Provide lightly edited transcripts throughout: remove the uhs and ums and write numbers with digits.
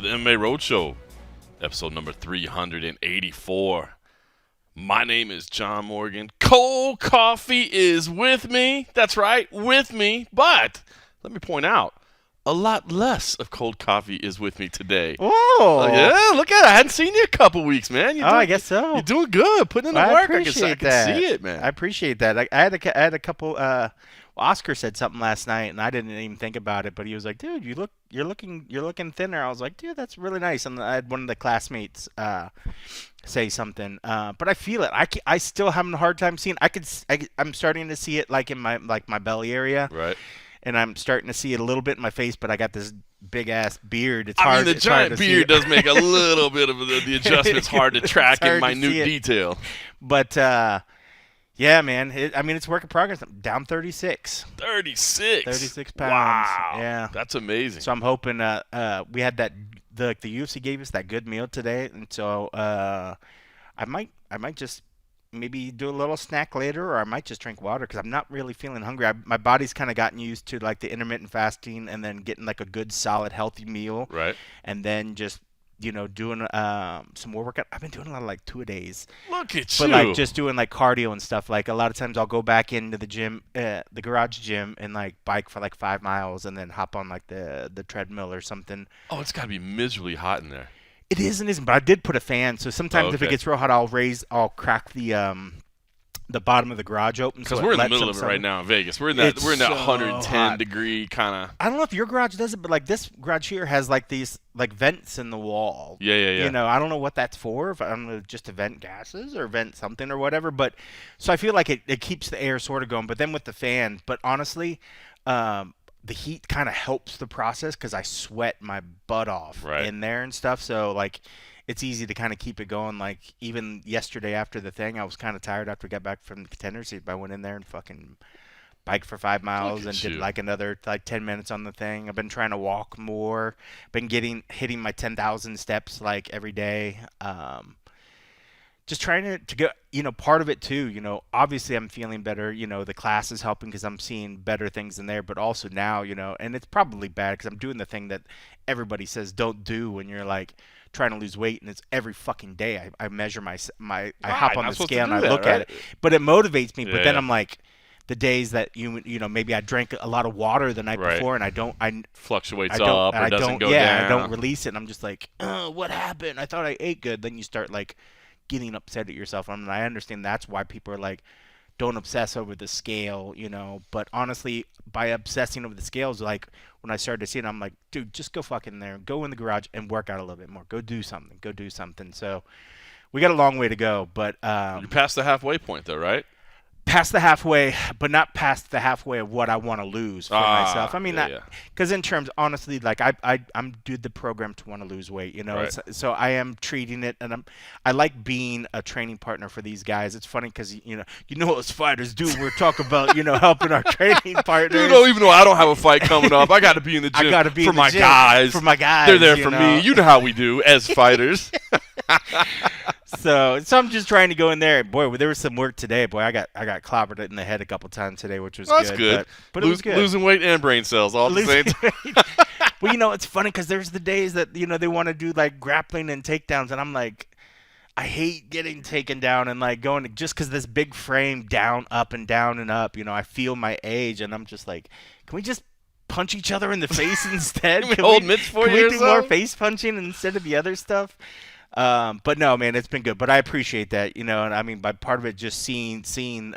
the MMA Roadshow, episode number 384. My name is John Morgan. Cold Coffee is with me. That's right, with me. But let me point out, a lot less of Cold Coffee is with me today. Whoa! Yeah, look at it. I hadn't seen you a couple weeks, man. I guess so. You're doing good. Putting in the work. I can see it, man. I appreciate that. I had a couple. Oscar said something last night, and I didn't even think about it. But he was like, "Dude, you're looking thinner." I was like, "Dude, that's really nice." And I had one of the classmates say something, but I feel it. I still having a hard time seeing. I'm starting to see it like in my belly area, right? And I'm starting to see it a little bit in my face. But I got this big ass beard. It's I hard. mean, the giant beard does make a little bit of the adjustments hard to track in minute detail. But yeah, man. It's work in progress. I'm down 36. 36 pounds. Wow. Yeah. That's amazing. So I'm hoping we had the UFC gave us that good meal today, and so I might just maybe do a little snack later, or I might just drink water because I'm not really feeling hungry. My body's kind of gotten used to like the intermittent fasting and then getting like a good solid healthy meal. Right. And then just doing some more workout. I've been doing a lot of like 2-a-days. Look at but you. Like just doing like cardio and stuff. Like a lot of times I'll go back into the gym, the garage gym, and like bike for like 5 miles and then hop on like the treadmill or something. Oh, it's got to be miserably hot in there. It isn't, but I did put a fan. So sometimes if it gets real hot, I'll crack the bottom of the garage open. Because we're in the middle of it right now in Vegas. We're in that 110 degree kind of. I don't know if your garage does it, but like this garage here has like these like vents in the wall. Yeah. I don't know what that's for. If I don't know, just to vent gases or vent something or whatever. But so I feel like it keeps the air sort of going. But then with the fan, but honestly, the heat kind of helps the process because I sweat my butt off in there and stuff. So like. It's easy to kind of keep it going. Like even yesterday after the thing, I was kind of tired after I got back from the contender seat. I went in there and fucking biked for 5 miles and did like another like 10 minutes on the thing. I've been trying to walk more. Been hitting my 10,000 steps like every day. Just trying to go. Part of it too. Obviously I'm feeling better. The class is helping because I'm seeing better things in there. But also now, and it's probably bad because I'm doing the thing that everybody says don't do when you're like trying to lose weight, and it's every fucking day I measure I hop on the scale and I look at it, but it motivates me. But then I'm like, the days that maybe I drank a lot of water the night before and I fluctuates up or doesn't go down. I don't release it, and I'm just like, oh, what happened? I thought I ate good. Then you start like getting upset at yourself, and I understand that's why people are like, don't obsess over the scale, but honestly, by obsessing over the scales, like when I started to see it, I'm like, dude, just go fucking there, go in the garage and work out a little bit more, go do something. So we got a long way to go, but you're past the halfway point though, right? Past the halfway, but not past the halfway of what I want to lose for myself. I mean, because in terms, honestly, like I'm doing the program to want to lose weight, So I am treating it, and I like being a training partner for these guys. It's funny because us fighters do. We're talking about helping our training partners. Even though I don't have a fight coming up, I got to be in the gym. I got to be for in the my gym guys. For my guys, they're there for me. You know how we do as fighters. So I'm just trying to go in there. Boy, there was some work today. Boy, I got clobbered in the head a couple times today, which was That's good. But it was good. Losing weight and brain cells all at the same time. Well, it's funny because there's the days that they want to do like grappling and takedowns, and I'm like, I hate getting taken down and like going just because this big frame down, up and down and up. I feel my age, and I'm just like, can we just punch each other in the face instead? Can we hold mitts for you? Can we do more face punching instead of the other stuff? But no, man, it's been good. But I appreciate that, and I mean, by part of it, just seeing some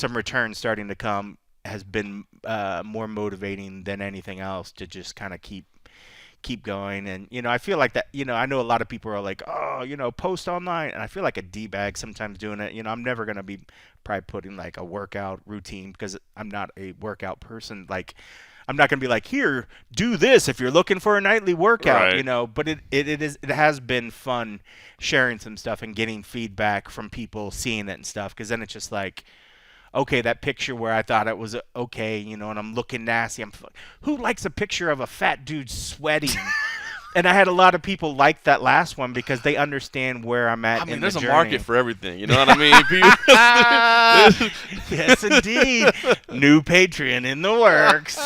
returns starting to come has been more motivating than anything else to just kind of keep going. And I feel like that. I know a lot of people are like, oh, post online, and I feel like a d-bag sometimes doing it. I'm never gonna be probably putting like a workout routine because I'm not a workout person. Like, I'm not going to be like, here, do this if you're looking for a nightly workout, but it has been fun sharing some stuff and getting feedback from people seeing it and stuff. Cause then it's just like, okay, that picture where I thought it was okay, and I'm looking nasty. Who likes a picture of a fat dude sweating And I had a lot of people like that last one because they understand where I'm at. I mean, in there's the a journey. market for everything. You know what I mean? Yes, indeed. New Patreon in the works.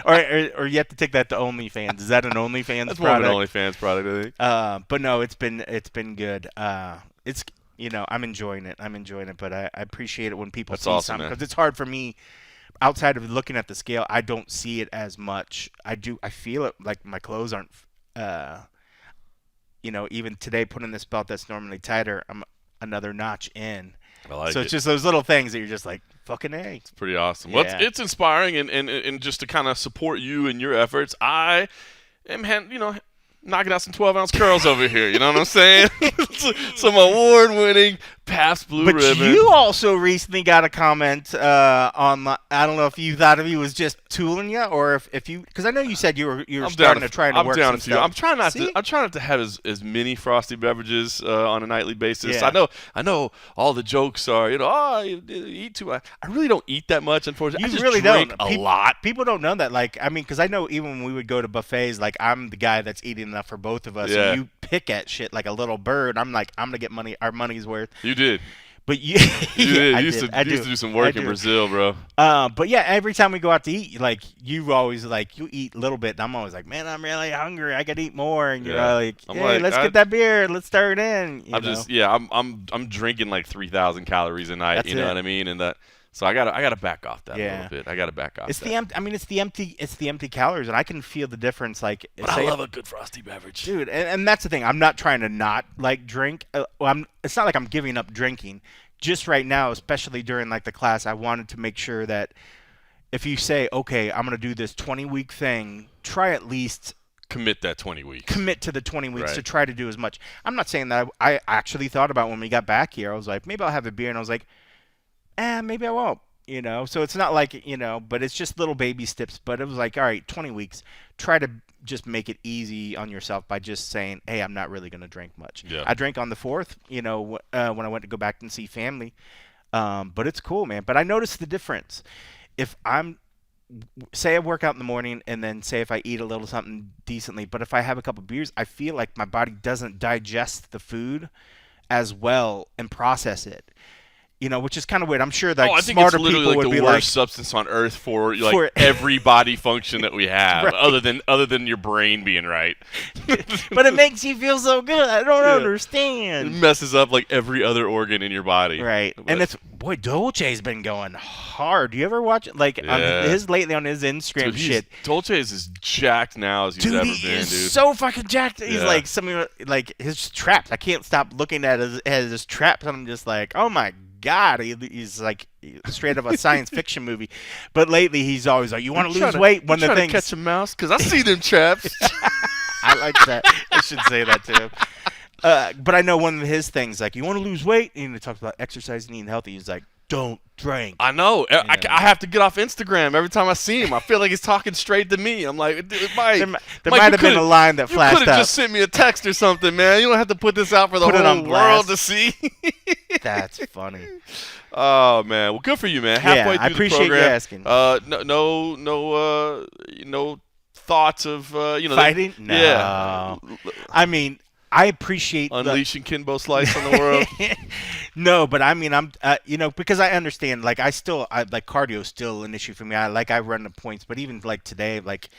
or you have to take that to OnlyFans. Is that an OnlyFans That's product? more of an OnlyFans product, I think. But no, it's been good. It's I'm enjoying it. But I appreciate it when people That's see awesome, something man. because it's hard for me. Outside of looking at the scale, I don't see it as much. I feel it like my clothes aren't. Even today, putting this belt that's normally tighter, I'm another notch in. I like So it's just those little things that you're just like, fucking A. It's pretty awesome. Well, Yeah. it's inspiring, and just to kind of support you and your efforts, I am, knocking out some 12-ounce curls over here. You know what I'm saying? Some award-winning past blue But ribbon. you also recently got a comment on. I don't know if you thought he was just tooling you, or if you, because I know you said you were starting to try to work some stuff. I'm trying not See? to. I'm trying not to have as many frosty beverages on a nightly basis. Yeah. I know. All the jokes are, you eat too much. I really don't eat that much. Unfortunately, You I just really drink don't. a lot. People don't know that. Like, I mean, because I know even when we would go to buffets, like I'm the guy that's eating enough for both of us. Yeah. And you pick at shit like a little bird. I'm like, I'm gonna get our money's worth. You did. But you, You did. I You used did. to do some work in Brazil, bro. But yeah, every time we go out to eat, like you always like you eat a little bit, and I'm always like, man, I'm really hungry. I could eat more, and you're Yeah. like, I'm hey, like, let's get that beer. Let's start it in. I'm drinking like 3,000 calories a night. That's You know it. what I mean? And that. So I gotta back off that a Yeah. little bit. I gotta back off. It's that. the empty. I mean, it's the empty calories, and I can feel the difference. Like, But I love a good frosty beverage. dude, and that's the thing. I'm not trying to not like drink. It's not like I'm giving up drinking. Just right now, especially during like the class, I wanted to make sure that if you say, okay, I'm gonna do this 20-week thing, try at least Commit that 20 weeks. commit to the 20 weeks Right. to try to do as much. I'm not saying that I actually thought about when we got back here. I was like, maybe I'll have a beer, and I was like, maybe I won't. So it's not like, but it's just little baby steps. But it was like, all right, 20 weeks. Try to just make it easy on yourself by just saying, hey, I'm not really going to drink much. Yeah. I drank on the 4th, when I went to go back and see family. But it's cool, man. But I noticed the difference. If say I work out in the morning and then say if I eat a little something decently, but if I have a couple beers, I feel like my body doesn't digest the food as well and process it. Which is kind of weird. I'm sure that I think smarter it's literally people like would the be worst like, substance on earth for For- every body function that we have, Right. other than your brain being right. but it makes you feel so good. I don't Yeah. It understand. messes up like every other organ in your body. Right. But- And it's, boy, Dolce's been going hard. Do you ever watch it? Like, Yeah. on his Instagram dude, shit. Dolce is as jacked now as he's Dude, ever he been, is dude. so fucking jacked. He's Yeah. like something like his traps. I can't stop looking at his traps. And I'm just like, oh my god, he's like straight up a science fiction movie. But lately, he's always like, you want to lose weight? One of the trying things. to catch a mouse because I see them traps. I like that. I should say that to him. But I know one of his things, like, you want to lose weight? And he talks about exercising, eating healthy. He's like, don't drink. I know. I have to get off Instagram every time I see him. I feel like he's talking straight to me. I'm like, dude, Mike. There Mike, might you have been a line that You flashed could have up. just sent me a text or something, man. You don't have to put this out for the Put it whole on world blast. to see. That's funny. Oh man, well, good for you, man. Halfway I through appreciate the you program, asking. no thoughts of Fighting? No. Yeah, I mean, I appreciate unleashing Kinbo Slice on the world. No, but I mean, I'm because I understand. Like, like cardio is still an issue for me. I run the points, but even like today, like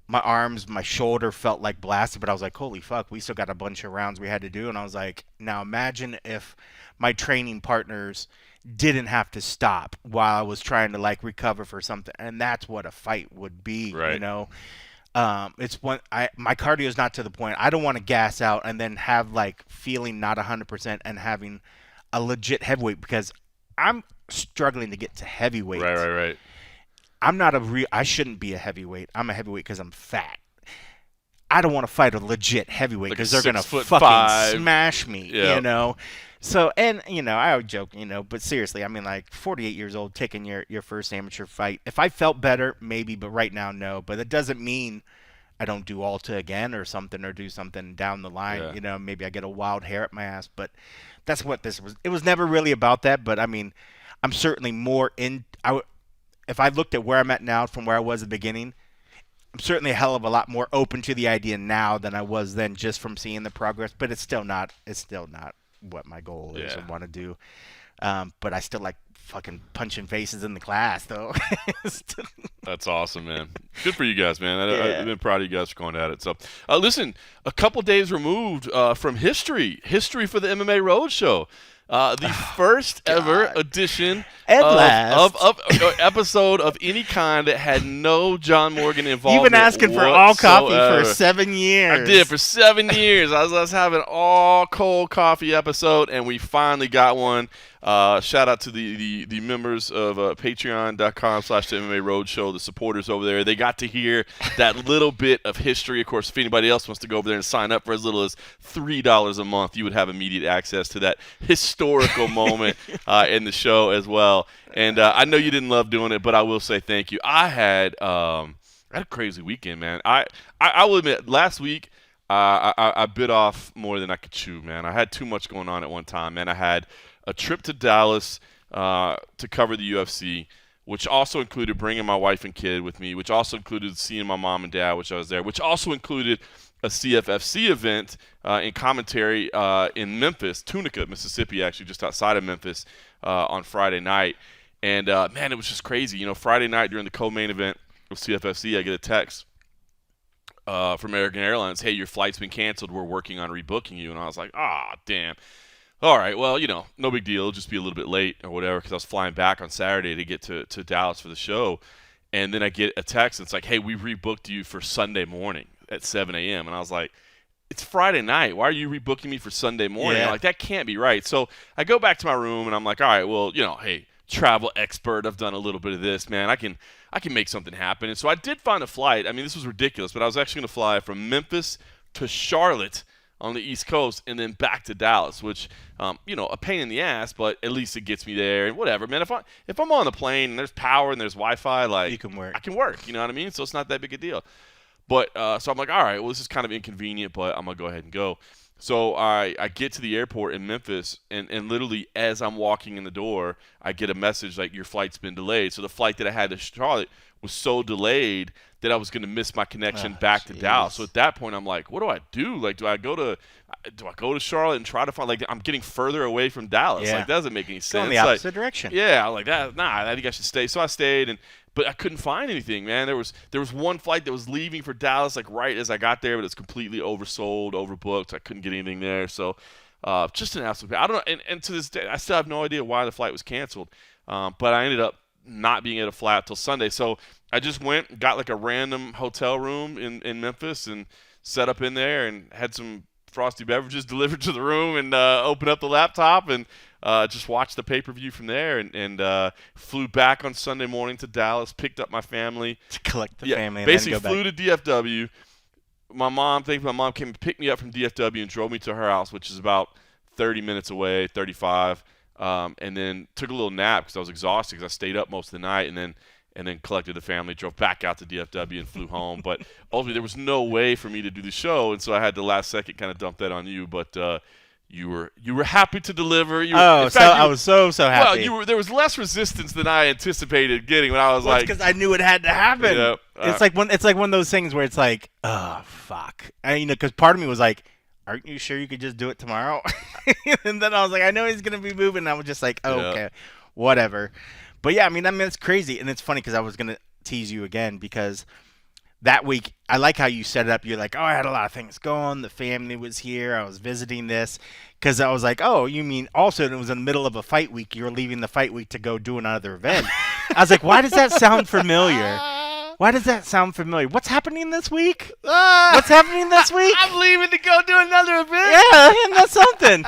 my arms, my shoulder felt like blasted. But I was like, holy fuck, we still got a bunch of rounds we had to do. And I was like, now imagine if my training partners didn't have to stop while I was trying to like recover for something, and that's what a fight would be. Right. It's my cardio is not to the point. I don't want to gas out and then have like feeling not 100% and having a legit heavyweight, because I'm struggling to get to heavyweight. Right. I shouldn't be a heavyweight. I'm a heavyweight because I'm fat. I don't want to fight a legit heavyweight Like a because they're gonna 6'5". fucking smash me. Yeah. So, and I would joke, but seriously, I mean, like 48 years old, taking your first amateur fight. If I felt better, maybe, but right now, no. But it doesn't mean I don't do Alta again or something, or do something down the line. Yeah. Maybe I get a wild hair at my ass. But that's what this was. It was never really about that. But I mean, I'm certainly more in. If I looked at where I'm at now from where I was at the beginning, I'm certainly a hell of a lot more open to the idea now than I was then, just from seeing the progress. But it's still not what my goal is and want to do. But I still like fucking punching faces in the class, though. That's awesome, man. Good for you guys, man. I've been proud of you guys for going at it. So, listen, a couple days removed from history for the MMA Roadshow. The first ever edition of episode of any kind that had no John Morgan involvement. You've been asking for all coffee for 7 years. I did for 7 years. I was having all cold coffee episode, and we finally got one. Shout out to the members of patreon.com/MMA Roadshow, the supporters over there. They got to hear that little bit of history. Of course, if anybody else wants to go over there and sign up for as little as $3 a month, you would have immediate access to that historical moment in the show as well. And I know you didn't love doing it, but I will say thank you. I had a crazy weekend, man. I will admit, last week I bit off more than I could chew, man. I had too much going on at one time, man. I had a trip to Dallas to cover the UFC, which also included bringing my wife and kid with me, which also included seeing my mom and dad, which I was there, which also included a CFFC event in commentary in Memphis, Tunica, Mississippi, actually just outside of Memphis on Friday night. And, man, it was just crazy. You know, Friday night during the co-main event of CFFC, I get a text from American Airlines, hey, your flight's been canceled. We're working on rebooking you. And I was like, damn. All right, well, you know, no big deal. It'll just be a little bit late or whatever, because I was flying back on Saturday to get to Dallas for the show. And then I get a text, and it's like, hey, we rebooked you for Sunday morning at 7 a.m. And I was like, it's Friday night. Why are you rebooking me for Sunday morning? Yeah. Like, that can't be right. So I go back to my room, and I'm like, all right, well, you know, hey, travel expert, I've done a little bit of this, man. I can make something happen. And so I did find a flight. I mean, this was ridiculous, but I was actually going to fly from Memphis to Charlotte on the East Coast and then back to Dallas, which, you know, a pain in the ass, but at least it gets me there and whatever, man. If I'm on the plane and there's power and there's Wi-Fi, like, you can work. I can work, you know what I mean? So it's not that big a deal. But so I'm like, all right, well, this is kind of inconvenient, but I'm gonna go ahead and go. So I get to the airport in Memphis, and literally as I'm walking in the door, I get a message like, your flight's been delayed. So the flight that I had to Charlotte was so delayed that I was going to miss my connection back to Dallas. So at that point, I'm like, what do I do? Like, do I go to Charlotte and try to find, like, I'm getting further away from Dallas. Yeah. Like, that doesn't make any sense. Go in the opposite direction. Yeah, like that. Nah, I think I should stay. So I stayed, but I couldn't find anything, man. There was one flight that was leaving for Dallas, like right as I got there, but it's completely oversold, overbooked. I couldn't get anything there. So just an absolute. I don't know. And to this day, I still have no idea why the flight was canceled. But I ended up not being able to fly out till Sunday. So I just went, got like a random hotel room in Memphis and set up in there and had some frosty beverages delivered to the room and opened up the laptop and just watched the pay-per-view from there and flew back on Sunday morning to Dallas, picked up my family. To collect the family and basically then go flew to DFW. My mom came and picked me up from DFW and drove me to her house, which is about 30 minutes away, 35, and then took a little nap because I was exhausted because I stayed up most of the night, and then collected the family, drove back out to DFW and flew home. But ultimately, there was no way for me to do the show, and so I had to last second kind of dump that on you. But you were happy to deliver. I was so happy. Well, there was less resistance than I anticipated getting when I was like, because I knew it had to happen. Yep. It's like one of those things where it's like, oh fuck, because part of me was like, aren't you sure you could just do it tomorrow? And then I was like, I know he's gonna be moving. And I was just like, oh, Yeah. okay, whatever. But yeah, I mean, it's crazy, and it's funny because I was gonna tease you again because that week, I like how you set it up. You're like, oh, I had a lot of things going. The family was here. I was visiting this. Because I was like, oh, you mean also it was in the middle of a fight week. You were leaving the fight week to go do another event. I was like, why does that sound familiar? Why does that sound familiar? What's happening this week? What's happening this week? I'm leaving to go do another event. Yeah, that's something.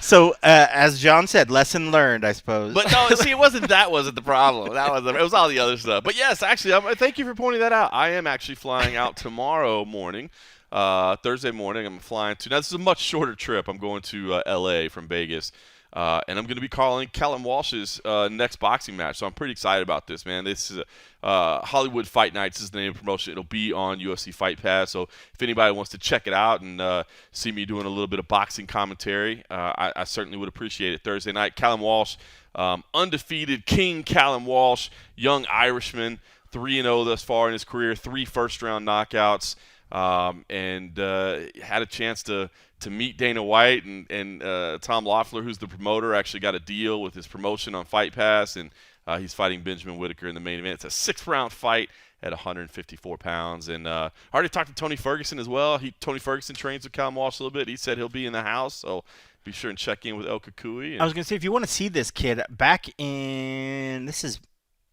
So, as John said, lesson learned, I suppose. But no, see, wasn't the problem. It was all the other stuff. But yes, actually, thank you for pointing that out. I am actually flying out tomorrow morning. Thursday morning, I'm flying to. Now, this is a much shorter trip. I'm going to L.A. from Vegas. And I'm going to be calling Callum Walsh's next boxing match. So I'm pretty excited about this, man. This is Hollywood Fight Nights is the name of the promotion. It'll be on UFC Fight Pass. So if anybody wants to check it out and see me doing a little bit of boxing commentary, I certainly would appreciate it. Thursday night, Callum Walsh, undefeated King Callum Walsh, young Irishman, 3-0 thus far in his career, 3 first-round knockouts, and had a chance to meet Dana White and Tom Loeffler, who's the promoter, actually got a deal with his promotion on Fight Pass, and he's fighting Benjamin Whittaker in the main event. It's a 6th-round fight at 154 pounds. And I already talked to Tony Ferguson as well. Tony Ferguson trains with Callum Walsh a little bit. He said he'll be in the house, so be sure and check in with El Kukui. I was going to say, if you want to see this kid, back in,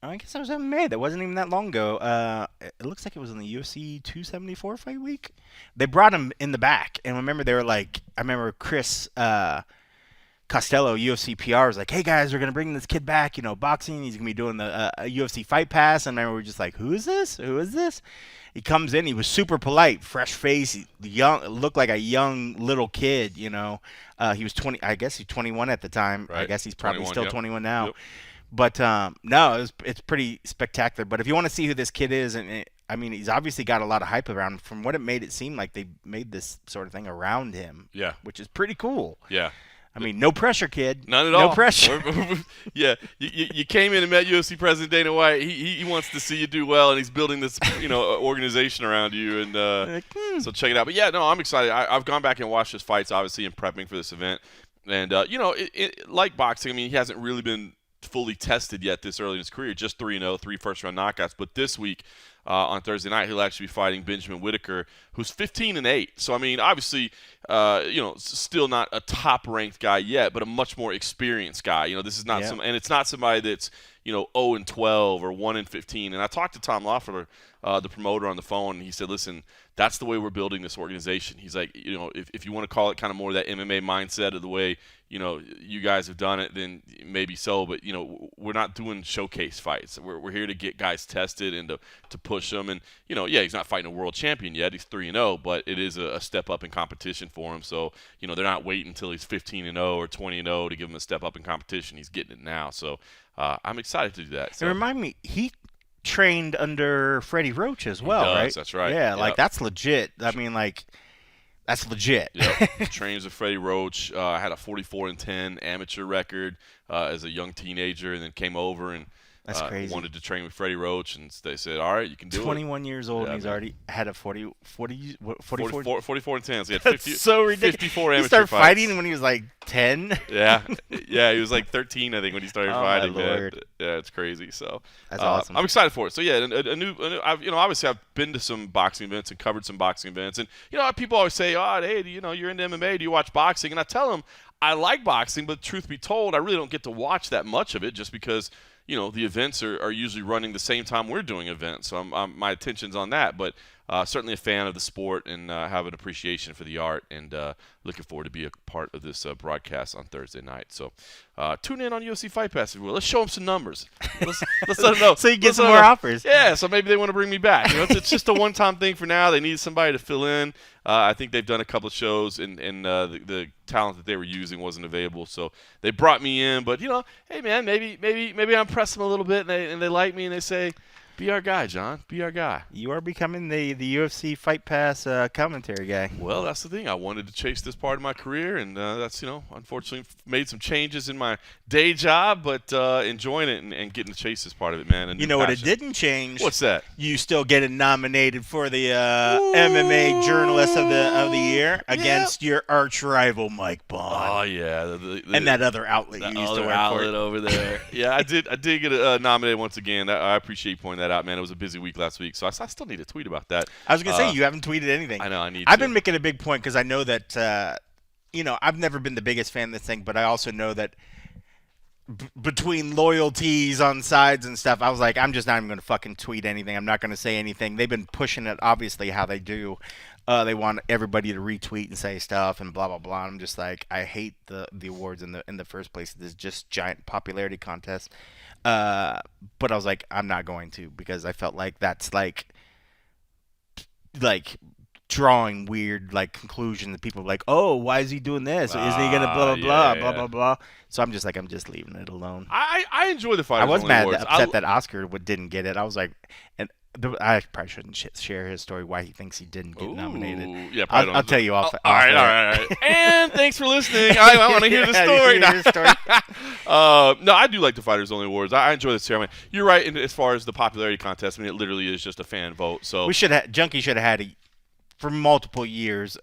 I guess that was MMA. That wasn't even that long ago. It looks like it was in the UFC 274 fight week. They brought him in the back. And remember, they were like, I remember Chris Costello, UFC PR, was like, hey, guys, we're going to bring this kid back, boxing. He's going to be doing the UFC Fight Pass. And I remember we were just like, who is this? Who is this? He comes in. He was super polite, fresh face, young, looked like a young little kid, He was 20. I guess he's 21 at the time. Right. I guess he's probably 21, still yep. 21 now. Yep. But, no, it's pretty spectacular. But if you want to see who this kid is, he's obviously got a lot of hype around him. From what it made it seem like, they made this sort of thing around him. Yeah. Which is pretty cool. Yeah. No pressure, kid. None at all. No pressure. Yeah, you came in and met UFC President Dana White. He wants to see you do well, and he's building this organization around you. And so check it out. But yeah, no, I'm excited. I've gone back and watched his fights, obviously, in prepping for this event. And like boxing, he hasn't really been fully tested yet this early in his career. Just 3-0, 3 first-round knockouts. But this week, on Thursday night, he'll actually be fighting Benjamin Whittaker, who's 15-8. So obviously, still not a top-ranked guy yet, but a much more experienced guy. This is not and it's not somebody that's 0-12 or 1-15. And I talked to Tom Loeffler, the promoter, on the phone, and he said, listen, that's the way we're building this organization. He's like, if you want to call it kind of more of that MMA mindset of the way you guys have done it, then maybe so. But we're not doing showcase fights. We're here to get guys tested and to push them. And he's not fighting a world champion yet. He's 3-0, but it is a step up in competition for him. So they're not waiting until he's 15-0 or 20-0 to give him a step up in competition. He's getting it now. So I'm excited to do that. So. And remind me, he trained under Freddie Roach as well, right? That's right. Yeah, yep. that's legit. That's legit. Yep. Trains with Freddie Roach. Had a 44-10 amateur record as a young teenager, and then came over and That's crazy. Wanted to train with Freddie Roach, and they said, all right, you can do 21 years old, and he's already had a 44? 44-10. So he had 50, That's so ridiculous. 54 amateur He started fights. fighting when he was like 10? Yeah, he was like 13, I think, when he started fighting. My Lord. Man. Yeah, it's crazy. So that's awesome. I'm excited for it. So yeah, obviously I've been to some boxing events and covered some boxing events, and people always say, oh, hey, you're into MMA, do you watch boxing? And I tell them I like boxing, but truth be told, I really don't get to watch that much of it just because the events are usually running the same time we're doing events. So my attention's on that. But certainly a fan of the sport and have an appreciation for the art, and looking forward to be a part of this broadcast on Thursday night. So tune in on UFC Fight Pass if you will. Let's show them some numbers. Let's let them know. So you get some more offers. Yeah, so maybe they want to bring me back. It's just a one-time thing for now. They need somebody to fill in. I think they've done a couple of shows, and the talent that they were using wasn't available, so they brought me in. But hey man, maybe I impress them a little bit, and they like me, and they say, be our guy, John. Be our guy. You are becoming the UFC Fight Pass commentary guy. Well, that's the thing. I wanted to chase this part of my career, and that's, unfortunately made some changes in my day job, but enjoying it and getting to chase this part of it, man. You know what it didn't change? What's that? You still getting nominated for the MMA Journalist of the Year against your arch rival, Mike Bond. Oh, yeah. And that other outlet you used to work outlet for. over there. Yeah, I did get nominated once again. I appreciate you pointing that out, man. It was a busy week last week, so I still need to tweet about that. I was going to say, you haven't tweeted anything. I know, I need I've to. been making a big point because I know that, I've never been the biggest fan of this thing, but I also know that between loyalties on sides and stuff, I was like, I'm just not even going to fucking tweet anything. I'm not going to say anything. They've been pushing it, obviously, how they do. They want everybody to retweet and say stuff and blah, blah, blah. I'm just like, I hate the awards in the first place. This is just giant popularity contest. But I was like, I'm not going to, because I felt like that's like drawing weird conclusions that people are like, oh, why is he doing this? Isn't he gonna blah blah blah blah blah? So I'm just like, I'm just leaving it alone. I enjoy the Fighters I was Only mad Awards. upset that Oscar didn't get it. I was like, I probably shouldn't share his story why he thinks he didn't get nominated. Yeah, I'll tell you off. All right. And thanks for listening. I want to hear the story. Hear the story. No, I do like the Fighters Only Awards. I enjoy the ceremony. You're right as far as the popularity contest. I mean, it literally is just a fan vote. So Junkie should have had it for multiple years,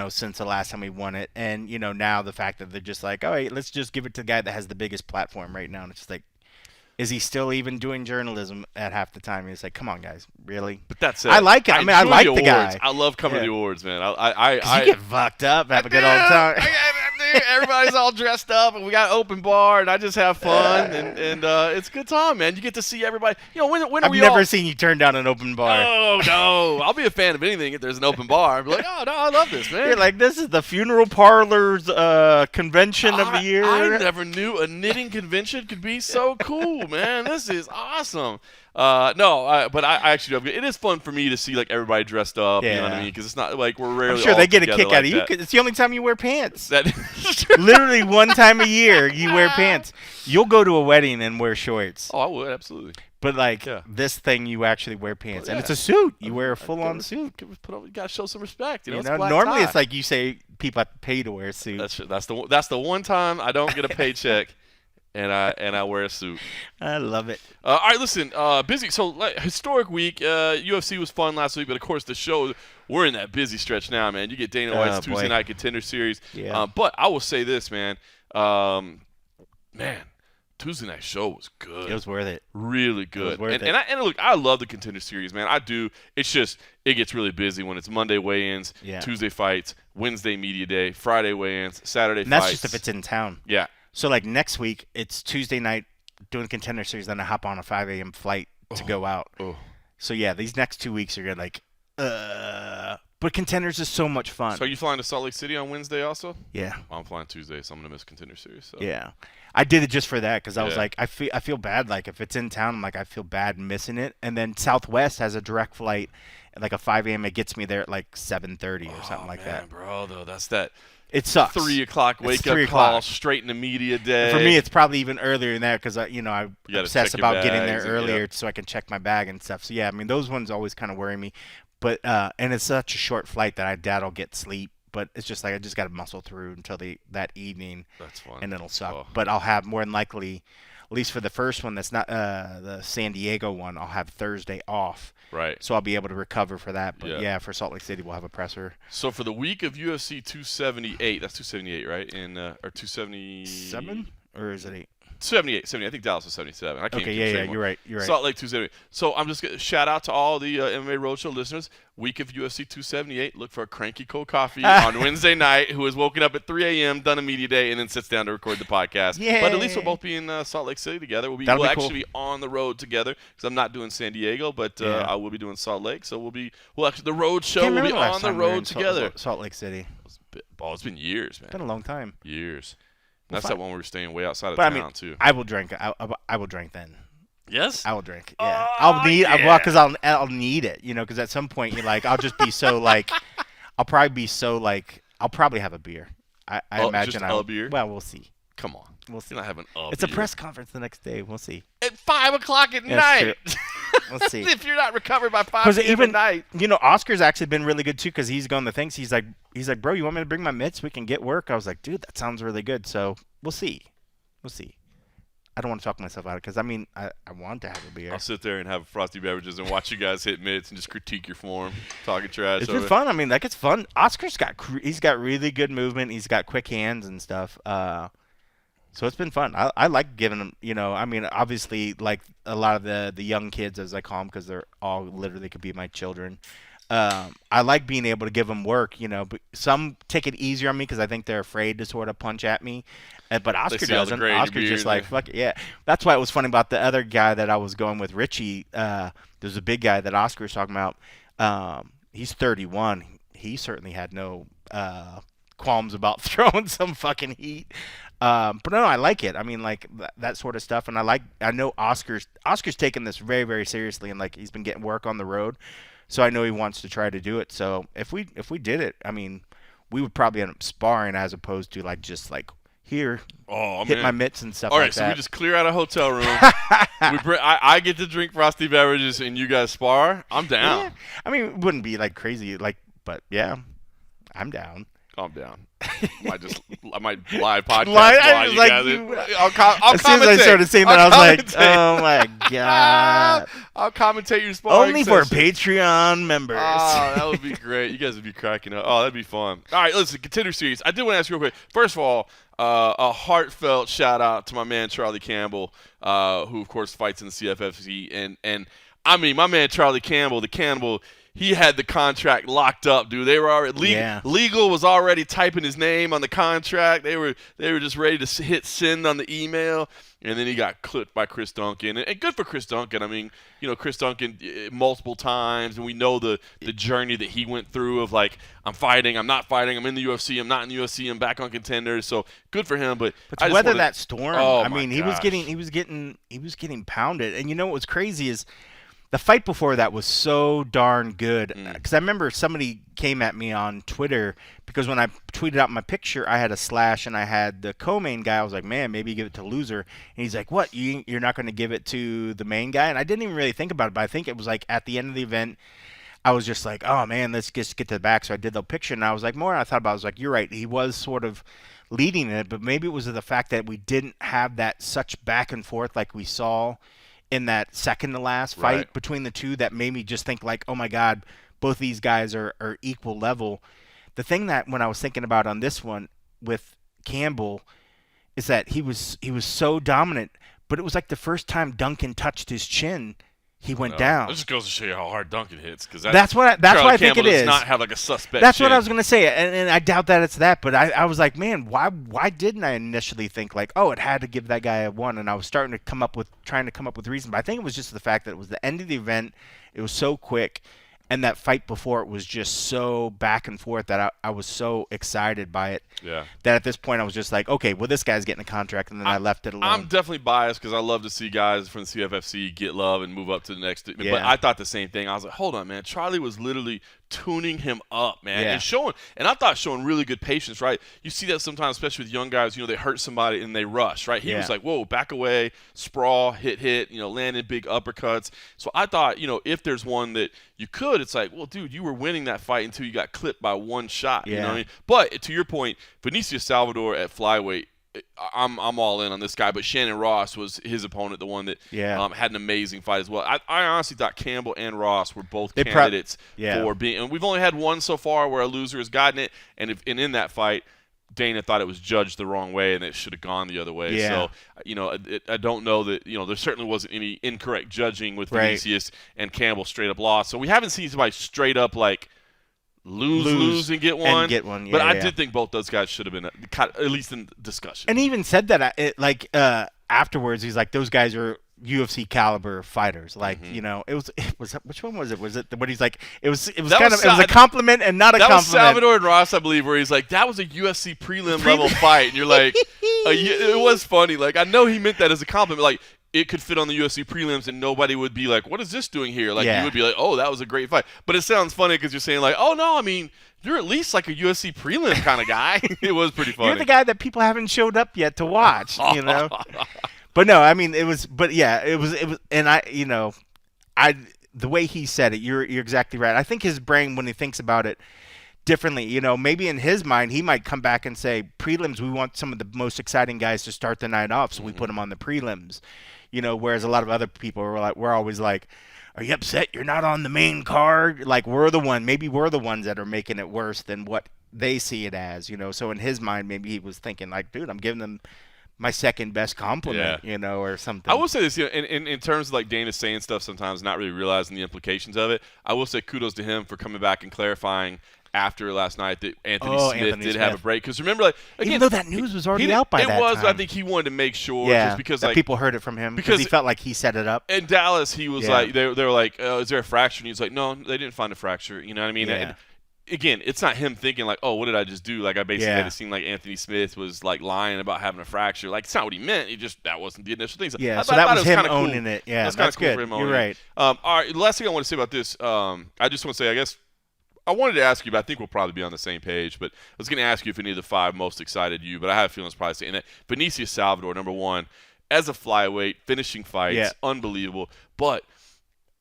since the last time we won it. And, now the fact that they're just like, all right, let's just give it to the guy that has the biggest platform right now. And it's just like, is he still even doing journalism at half the time? He's like, come on, guys, really? But that's it. I like it. I mean, I like the guy. I love coming to the awards, man. You get fucked up, have a good old time. Everybody's all dressed up, and we got open bar, and I just have fun, and it's a good time, man. You get to see everybody. When are I've we never seen you turn down an open bar. Oh, no. I'll be a fan of anything if there's an open bar. I'll be like, oh, no, I love this, man. You're like, this is the funeral parlor's convention of the year. I never knew a knitting convention could be so cool, man. This is awesome. But I actually do. It is fun for me to see like everybody dressed up. Yeah. You know what I mean? Because it's not like we're rarely. I'm sure all they get a together kick like out of you. that. 'Cause it's the only time you wear pants. That Literally one time a year you wear pants. You'll go to a wedding and wear shorts. Oh, I would absolutely. But this thing, you actually wear pants, and it's a suit. You wear a full-on suit. You gotta show some respect. You know, Normally it's like you say people have to pay to wear a suit. That's the one time I don't get a paycheck. And I wear a suit. I love it. All right, listen. Busy. So historic week. UFC was fun last week, but of course the show. We're in that busy stretch now, man. You get Dana White's Tuesday Night Contender Series. Yeah. But I will say this, man. Tuesday night show was good. It was worth it. Really good. It was worth it. And look, I love the Contender Series, man. I do. It's just it gets really busy when it's Monday weigh-ins, Tuesday fights, Wednesday media day, Friday weigh-ins, Saturday and fights. that's just if it's in town. Yeah. So, like, next week, it's Tuesday night doing Contender Series, then I hop on a 5 a.m. flight to go out. Oh. So, yeah, these next 2 weeks are good, like, But Contenders is so much fun. So are you flying to Salt Lake City on Wednesday also? Yeah. I'm flying Tuesday, so I'm going to miss Contender Series. So. Yeah. I did it just for that because I was like, I feel bad. Like, if it's in town, I'm like, I feel bad missing it. And then Southwest has a direct flight at, like, a 5 a.m. It gets me there at, like, 7:30 or something like that. Bro, though, that's that. It sucks. 3 o'clock wake-up call straight into media day. For me, it's probably even earlier than that because, I obsess about getting there earlier so I can check my bag and stuff. So, yeah, I mean, those ones always kind of worry me. But and it's such a short flight that I doubt I'll get sleep. But it's just like I just got to muscle through until that evening. That's fun. And it'll suck. But I'll have more than likely, at least for the first one that's not the San Diego one, I'll have Thursday off. Right. So I'll be able to recover for that. But, yeah for Salt Lake City, we'll have a presser. So for the week of UFC 278, that's 278, right? Or 277? Or is it 8? 78. I think Dallas was 77. I can't you're right. Salt Lake 278. So I'm just going to shout out to all the MMA Roadshow listeners. Week of UFC 278, look for a cranky cold coffee on Wednesday night who is woken up at 3 a.m., done a media day, and then sits down to record the podcast. Yeah. But at least we'll both be in Salt Lake City together. We'll actually be on the road together because I'm not doing San Diego, but I will be doing Salt Lake. So the Roadshow will be on the road together. Salt Lake City. It's been years, man. It's been a long time. Years. That's that one where we were staying way outside of town, too. I will drink. I will drink then. Yes? I will drink. Yeah. I'll need it, because at some point you're like, I'll just be so like, I'll probably have a beer. I imagine a beer? Well, we'll see. Come on. We'll see. You're not having a It's beer. a press conference the next day. We'll see. At 5 o'clock at night. We'll see. If you're not recovered by 5 p.m. at night. Oscar's actually been really good, too, because he's going to things. He's like, bro, you want me to bring my mitts? We can get work. I was like, dude, that sounds really good. So we'll see. I don't want to talk myself out of it because, I want to have a beer. I'll sit there and have frosty beverages and watch you guys hit mitts and just critique your form, talking trash. It's been fun. It's fun. Oscar's he's got really good movement. He's got quick hands and stuff. So it's been fun. I like giving them, obviously, like a lot of the young kids, as I call them, because they're all literally could be my children. I like being able to give them work, but some take it easier on me because I think they're afraid to sort of punch at me. But Oscar doesn't. Oscar's just like, fuck it, yeah. That's why it was funny about the other guy that I was going with, Richie. There's a big guy that Oscar was talking about. He's 31. He certainly had no qualms about throwing some fucking heat. But no, I like it. That sort of stuff. And I know Oscar's taking this very, very seriously, and like he's been getting work on the road. So I know he wants to try to do it. So if we did it, we would probably end up sparring as opposed to like just like here, hit my mitts and stuff. All right, like so that. we just clear out a hotel room. I get to drink frosty beverages and you guys spar. I'm down. Yeah. It wouldn't be like crazy, but yeah, I'm down. Calm down. I might live podcast I while was you like, guys. you- I'll As soon as I commentate. started saying that, I was like, oh my god. I'll commentate your sparring Only for session. Patreon members. Oh, that would be great. You guys would be cracking up. Oh, that'd be fun. All right, listen, contender series. I did want to ask you real quick. First of all, a heartfelt shout out to my man Charlie Campbell, who of course fights in the CFFC, and I mean my man Charlie Campbell, the Cannibal. He had the contract locked up, dude. They were already legal was already typing his name on the contract. They were just ready to hit send on the email, and then he got clipped by Chris Duncan. And good for Chris Duncan. I mean, Chris Duncan multiple times, and we know the journey that he went through of like, I'm fighting, I'm not fighting, I'm in the UFC, I'm not in the UFC, I'm back on Contenders. So good for him. But to weather that storm, oh, I mean, he gosh. was getting pounded. And what was crazy is the fight before that was so darn good. Because I remember somebody came at me on Twitter because when I tweeted out my picture, I had a slash and I had the co-main guy. I was like, man, maybe give it to loser. And he's like, what? You're not going to give it to the main guy? And I didn't even really think about it, but I think it was like at the end of the event, I was just like, oh, man, let's just get to the back. So I did the picture, and I was like, more I thought about it, I was like, you're right. He was sort of leading it, but maybe it was the fact that we didn't have that such back and forth like we saw in that second to last fight between the two that made me just think like, oh my God, both these guys are equal level. The thing that when I was thinking about on this one with Campbell is that he was so dominant, but it was like the first time Duncan touched his chin, he went down. That just goes to show you how hard Duncan hits, because that's why I think it is. Does not have like a suspect. That's chin. what I was gonna say, and I doubt that it's that. But I was like, man, why didn't I initially think like, oh, it had to give that guy a one? And I was trying to come up with reason. But I think it was just the fact that it was the end of the event. It was so quick, and that fight before it was just so back and forth that I was so excited by it. Yeah. That at this point I was just like, okay, well this guy's getting a contract, and then I left it alone. I'm definitely biased because I love to see guys from the CFFC get love and move up to the next. Yeah. But I thought the same thing. I was like, hold on, man. Charlie was literally tuning him up, man, and I thought showing really good patience, right? You see that sometimes, especially with young guys. They hurt somebody and they rush, right? He was like, whoa, back away, sprawl, hit, landing big uppercuts. So I thought, if there's one that you could, it's like, well, dude, you were winning that fight until you got clipped by one shot. You know what I mean? But to your point, Benicio Salvador at flyweight, I'm all in on this guy, but Shannon Ross was his opponent, the one that had an amazing fight as well. I honestly thought Campbell and Ross were both candidates for being, and we've only had one so far where a loser has gotten it, and in that fight, Dana thought it was judged the wrong way and it should have gone the other way. Yeah. So, I don't know that, there certainly wasn't any incorrect judging with Vinicius and Campbell straight up lost. So we haven't seen somebody straight up like lose and get one. But I did think both those guys should have been at least in discussion. And he even said that afterwards, he's like, those guys are UFC caliber fighters. Like, it was which one was it? Was it when he's like, it was a compliment and not a compliment. That was Salvador and Ross, I believe, where he's like, that was a UFC prelim level fight, and you're like, it was funny. Like, I know he meant that as a compliment. Like, it could fit on the UFC prelims, and nobody would be like, what is this doing here? Like, you would be like, oh, that was a great fight. But it sounds funny because you're saying like, oh no, I mean, you're at least like a UFC prelim kind of guy. It was pretty funny. You're the guy that people haven't showed up yet to watch. But no, I mean, it was, and the way he said it, you're exactly right. I think his brain, when he thinks about it differently, maybe in his mind, he might come back and say, prelims, we want some of the most exciting guys to start the night off, so we put them on the prelims. Whereas a lot of other people we're always like, are you upset you're not on the main card? Like, maybe we're the ones that are making it worse than what they see it as, So in his mind, maybe he was thinking like, dude, I'm giving them my second best compliment, or something. I will say this, in terms of like Dana saying stuff sometimes, not really realizing the implications of it. I will say kudos to him for coming back and clarifying after last night that Anthony Smith did have a break. Because remember, like, again, even though that news was already out by that time. It was, but I think he wanted to make sure, just because that people heard it from him because he felt like he set it up. In Dallas, he was like, they were like, is there a fracture? And he was like, no, they didn't find a fracture. You know what I mean? Yeah. And again, it's not him thinking like, oh, what did I just do? Like, I basically made it seem like Anthony Smith was like lying about having a fracture. Like, it's not what he meant. That wasn't the initial thing. So so that was him owning it. Yeah, that's kind of cool good. for him owning You're right. it. All right, the last thing I want to say about this, I just want to say, I guess, I wanted to ask you, but I think we'll probably be on the same page. But I was going to ask you if any of the five most excited you, but I have a feeling it's probably saying that. Benicio Salvador, number one, as a flyweight, finishing fights, unbelievable. But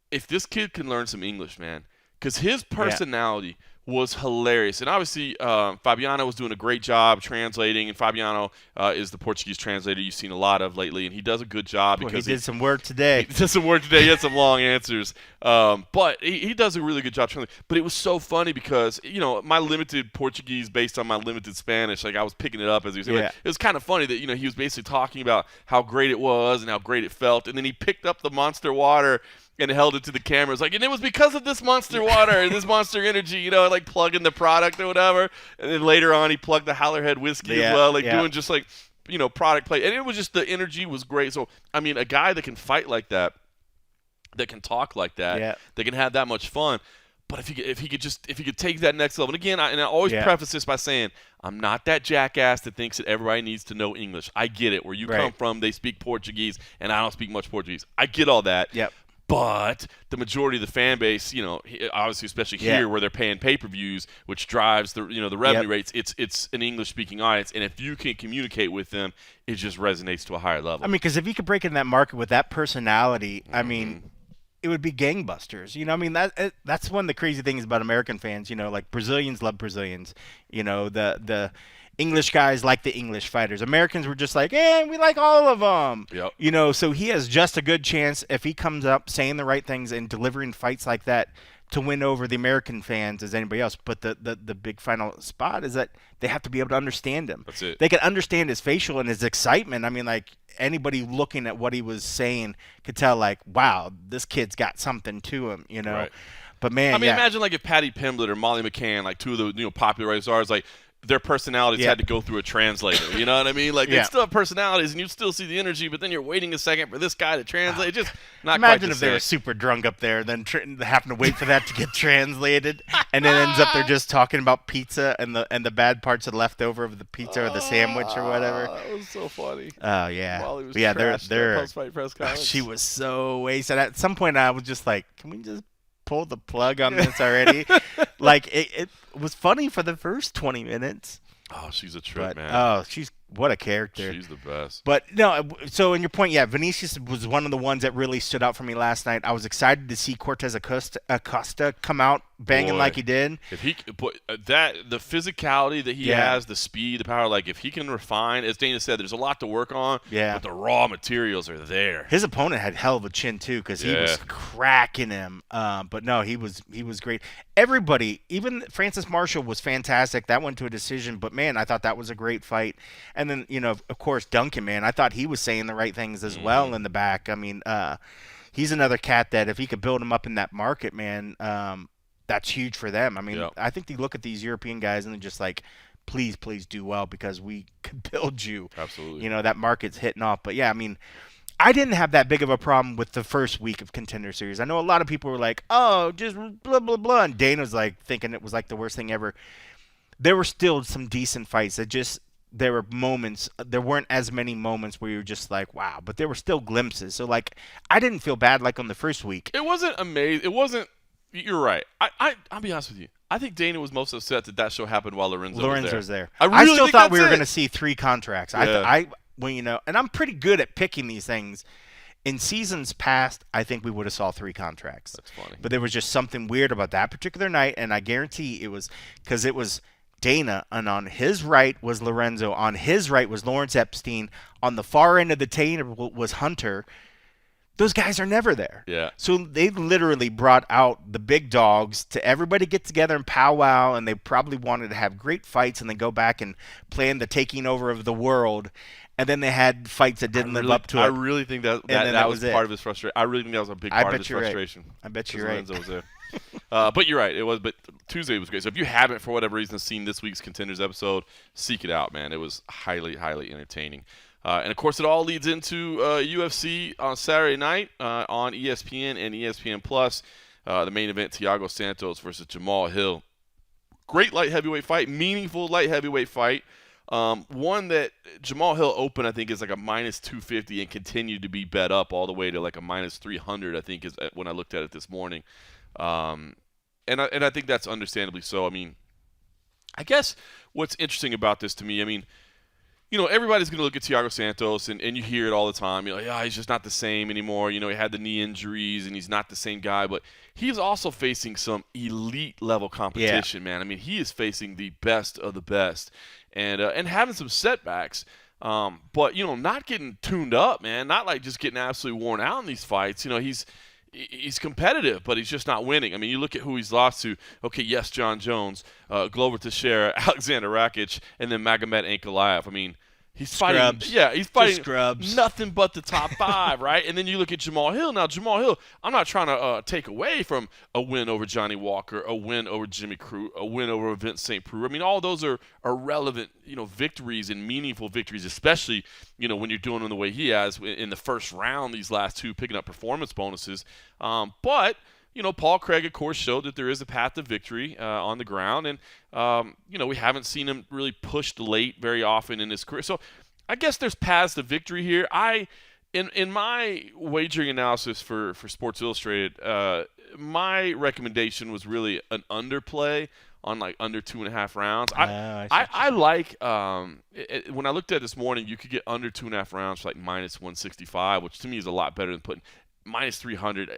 if this kid can learn some English, man, because his personality was hilarious. And obviously, Fabiano was doing a great job translating, and Fabiano is the Portuguese translator you've seen a lot of lately, and he does a good job Well, because he did some work today. he did some work today. He had some long answers, but he does a really good job translating. But it was so funny because my limited Portuguese based on my limited Spanish, like I was picking it up as he was saying. Yeah. It was kind of funny that he was basically talking about how great it was and how great it felt, and then he picked up the Monster water and held it to the camera. It's like, and it was because of this Monster water and this Monster energy, like plugging the product or whatever. And then later on, he plugged the Howlerhead whiskey as well, doing just like, product play. And it was just, the energy was great. So, I mean, a guy that can fight like that can talk like that, that can have that much fun. But if he could take that next level, and again, I always preface this by saying, I'm not that jackass that thinks that everybody needs to know English. I get it. Where you come from, they speak Portuguese, and I don't speak much Portuguese. I get all that. Yep. But the majority of the fan base, obviously, especially here where they're paying pay-per-views, which drives the the revenue rates, it's an English-speaking audience, and if you can communicate with them, it just resonates to a higher level. I mean, because if you could break in that market with that personality, I mean, it would be gangbusters. I mean, that's one of the crazy things about American fans. Like Brazilians love Brazilians. The English guys like the English fighters. Americans were just like, we like all of them. Yep. So he has just a good chance if he comes up saying the right things and delivering fights like that to win over the American fans as anybody else. But the big final spot is that they have to be able to understand him. That's it. They can understand his facial and his excitement. I mean, like anybody looking at what he was saying could tell, like, wow, this kid's got something to him, Right. But man, I mean, imagine like if Patty Pimblett or Molly McCann, like two of the popular writers, are like, their personalities had to go through a translator. You know what I mean? Like, they still have personalities, and you still see the energy, but then you're waiting a second for this guy to translate. It's just not Imagine quite the if they were super drunk up there, then having to wait for that to get translated, and then ends up they're just talking about pizza and the bad parts of left over of the pizza or the sandwich or whatever. It was so funny. Oh yeah, Molly was they're post-fight press conference. She was so wasted. At some point, I was just like, can we just pull the plug on this already? Like it was funny for the first 20 minutes. Oh, she's a trip, man. Oh, what a character. She's the best. But no, so in your point, Vinicius was one of the ones that really stood out for me last night. I was excited to see Cortez Acosta come out banging like he did. If he put the physicality that he has, the speed, the power, like if he can refine, as Dana said, there's a lot to work on. Yeah. But the raw materials are there. His opponent had hell of a chin too, because he was cracking him. But no, he was great. Everybody, even Francis Marshall was fantastic. That went to a decision. But man, I thought that was a great fight. And then of course Duncan, man, I thought he was saying the right things as well in the back. I mean, he's another cat that if he could build him up in that market, man, that's huge for them. I mean, I think they look at these European guys and they're just like, please do well because we could build you. Absolutely. That market's hitting off. But yeah, I mean, I didn't have that big of a problem with the first week of Contender Series. I know a lot of people were like, oh, just blah, blah, blah. And Dana's like thinking it was like the worst thing ever. There were still some decent fights. There were moments. There weren't as many moments where you were just like, wow. But there were still glimpses. So, like, I didn't feel bad like on the first week. It wasn't amazing. It wasn't. You're right. I'll be honest with you. I think Dana was most upset that show happened while Lorenzo was there. I still thought we were going to see 3 contracts. Yeah. And I'm pretty good at picking these things. In seasons past, I think we would have saw 3 contracts. That's funny. But there was just something weird about that particular night, and I guarantee it was because it was Dana, and on his right was Lorenzo. On his right was Lawrence Epstein. On the far end of the table was Hunter. Those guys are never there. Yeah. So they literally brought out the big dogs to everybody get together and powwow, and they probably wanted to have great fights and then go back and plan the taking over of the world. And then they had fights that didn't live up to it. I really think that was part of his frustration. I really think that was a big part of his frustration. Right. I bet you're right. Lorenzo was there. But you're right. It was. But Tuesday was great. So if you haven't, for whatever reason, seen this week's Contenders episode, seek it out, man. It was highly, highly entertaining. And, of course, it all leads into UFC on Saturday night on ESPN and ESPN+. The main event, Thiago Santos versus Jamal Hill. Great light heavyweight fight, meaningful light heavyweight fight. One that Jamal Hill opened, I think, is like a minus 250 and continued to be bet up all the way to like a minus 300, I think, is when I looked at it this morning. And I think that's understandably so. I mean, I guess what's interesting about this to me, I mean, everybody's going to look at Thiago Santos, and you hear it all the time. You're like, yeah, he's just not the same anymore. He had the knee injuries, and he's not the same guy. But he's also facing some elite-level competition, man. I mean, he is facing the best of the best and having some setbacks. But, not getting tuned up, man. Not like just getting absolutely worn out in these fights. He's competitive, but he's just not winning. I mean, you look at who he's lost to. Okay, yes, John Jones, Glover Teixeira, Alexander Rakic, and then Magomed Ankalaev. I mean, he's fighting. Scrubs. Yeah, he's fighting scrubs. nothing but the top 5, right? And then you look at Jamal Hill. Now, Jamal Hill, I'm not trying to take away from a win over Johnny Walker, a win over Jimmy Crute, a win over Vince St. Preux. I mean, all those are relevant, victories and meaningful victories, especially, when you're doing them the way he has in the first round, these last 2, picking up performance bonuses. But Paul Craig, of course, showed that there is a path to victory on the ground. And, we haven't seen him really pushed late very often in his career. So I guess there's paths to victory here. In my wagering analysis for Sports Illustrated, my recommendation was really an underplay on like under 2.5 rounds. I like when I looked at it this morning, you could get under 2.5 rounds for like -165, which to me is a lot better than putting -300.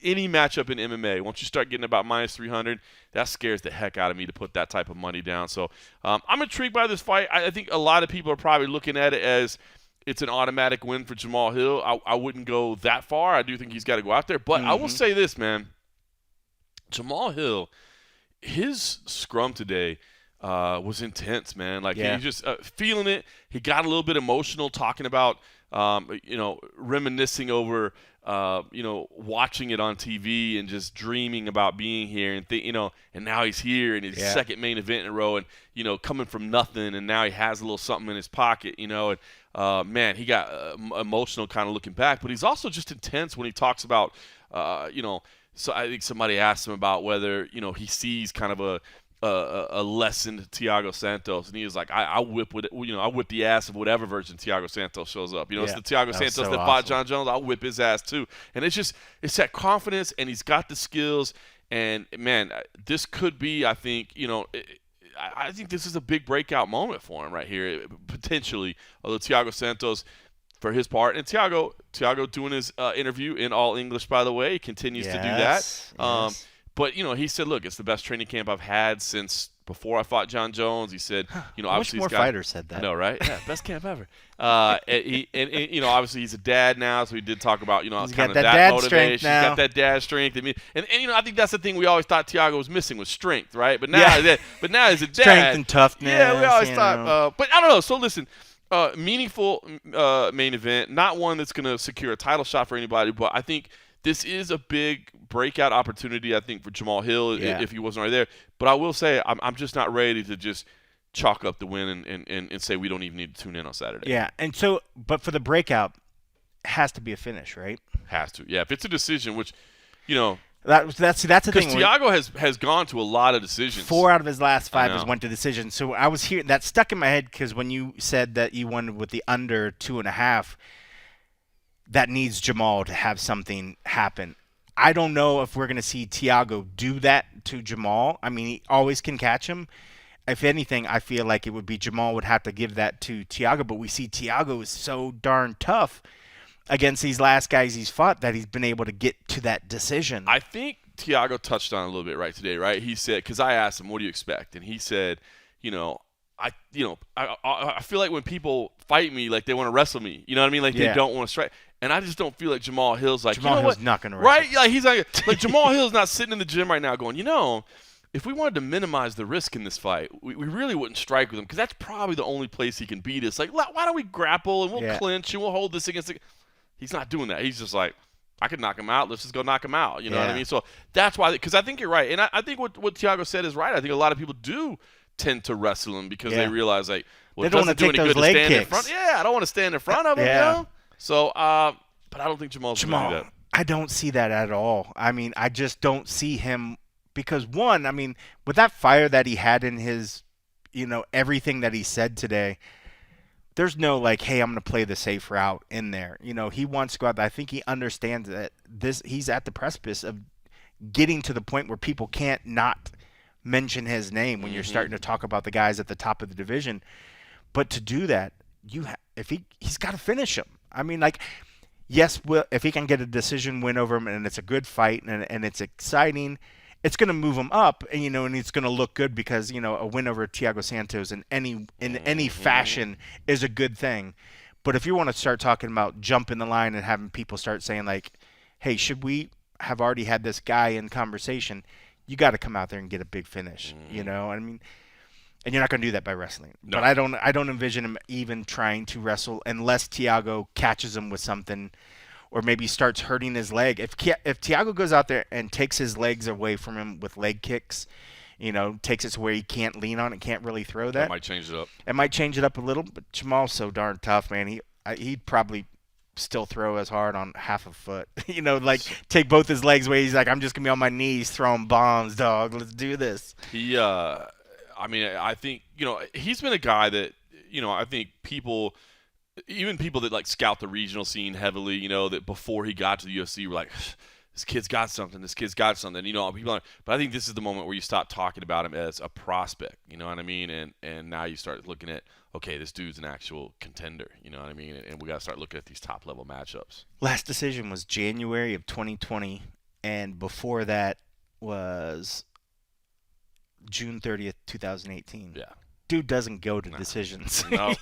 Any matchup in MMA, once you start getting about -300, that scares the heck out of me to put that type of money down. So I'm intrigued by this fight. I think a lot of people are probably looking at it as it's an automatic win for Jamal Hill. I wouldn't go that far. I do think he's got to go out there. But I will say this, man. Jamal Hill, his scrum today was intense, man. Like he just feeling it. He got a little bit emotional talking about, reminiscing over, watching it on TV and just dreaming about being here and and now he's here in his second main event in a row and, coming from nothing and now he has a little something in his pocket, and man, he got emotional kind of looking back, but he's also just intense when he talks about, so I think somebody asked him about whether, he sees kind of a lessened Thiago Santos, and he was like, I whip the ass of whatever version Thiago Santos shows up. It's the Thiago Santos that fought John Jones. I'll whip his ass too. And it's that confidence, and he's got the skills. And man, this could be, I think, I think this is a big breakout moment for him right here, potentially. Although Thiago Santos, for his part, and Thiago doing his interview in all English, by the way, continues to do that. Yes. But, he said, look, it's the best training camp I've had since before I fought John Jones. He said, obviously more fighters said that. I know, right? Yeah, best camp ever. And obviously he's a dad now, so he did talk about, kind of that motivation. He's got that dad strength. I mean, and I think that's the thing we always thought Thiago was missing was strength, right? But now, as a dad, strength and toughness. Yeah, we always thought. But I don't know. So listen. Meaningful main event, not one that's going to secure a title shot for anybody, but I think this is a big breakout opportunity, I think, for Jamal Hill if he wasn't right there. But I will say I'm just not ready to just chalk up the win and say we don't even need to tune in on Saturday. Yeah, and so, but for the breakout, it has to be a finish, right? Has to. Yeah, if it's a decision, which, that's the thing. Because Thiago has gone to a lot of decisions. 4 out of his last 5 has went to decisions. So I was here. That stuck in my head because when you said that you wanted with the under 2.5, that needs Jamal to have something happen. I don't know if we're going to see Thiago do that to Jamal. I mean, he always can catch him. If anything, I feel like it would be Jamal would have to give that to Thiago. But we see Thiago is so darn tough against these last guys he's fought that he's been able to get to that decision. I think Thiago touched on it a little bit right today, right? He said, because I asked him, what do you expect? And he said, I feel like when people fight me, like they want to wrestle me. You know what I mean? Like they don't want to strike. And I just don't feel like Jamal Hill's like, Jamal Hill's not going to wrestle. Right? Like he's like Jamal Hill's not sitting in the gym right now going, if we wanted to minimize the risk in this fight, we really wouldn't strike with him because that's probably the only place he can beat us. Like, why don't we grapple and we'll clinch and we'll hold this against the – he's not doing that. He's just like, I could knock him out. Let's just go knock him out. You know what I mean? So that's why – because I think you're right. And I think what Thiago said is right. I think a lot of people do tend to wrestle him because they realize, like, well, it doesn't do any good to stand in front. Yeah, I don't want to stand in front of him, So, but I don't think Jamal's going to do that. I don't see that at all. I mean, I just don't see him because, one, I mean, with that fire that he had in his, everything that he said today, there's no like, hey, I'm going to play the safe route in there. He wants to go out there. I think he understands that he's at the precipice of getting to the point where people can't not mention his name when you're starting to talk about the guys at the top of the division. But to do that, if he's got to finish him. I mean, like, yes, if he can get a decision win over him and it's a good fight and it's exciting, it's going to move him up, and and it's going to look good because a win over Thiago Santos in any fashion is a good thing. But if you want to start talking about jumping the line and having people start saying like, "Hey, should we have already had this guy in conversation?" You got to come out there and get a big finish. I mean, and you're not going to do that by wrestling. No. But I don't envision him even trying to wrestle unless Thiago catches him with something, or maybe starts hurting his leg. If Thiago goes out there and takes his legs away from him with leg kicks, takes it to where he can't lean on it, can't really throw that. That might change it up. It might change it up a little, but Jamal's so darn tough, man. He'd probably still throw as hard on half a foot. Like take both his legs away. He's like, I'm just going to be on my knees throwing bombs, dog. Let's do this. I mean, I think, he's been a guy that, I think even people that like scout the regional scene heavily, that before he got to the UFC were like, this kid's got something. People are, but I think this is the moment where you stop talking about him as a prospect, you know what I mean? And now you start looking at, okay, this dude's an actual contender, you know what I mean? And we got to start looking at these top level matchups. Last decision was January of 2020, and before that was June 30th, 2018. Yeah. Dude doesn't go to decisions. No.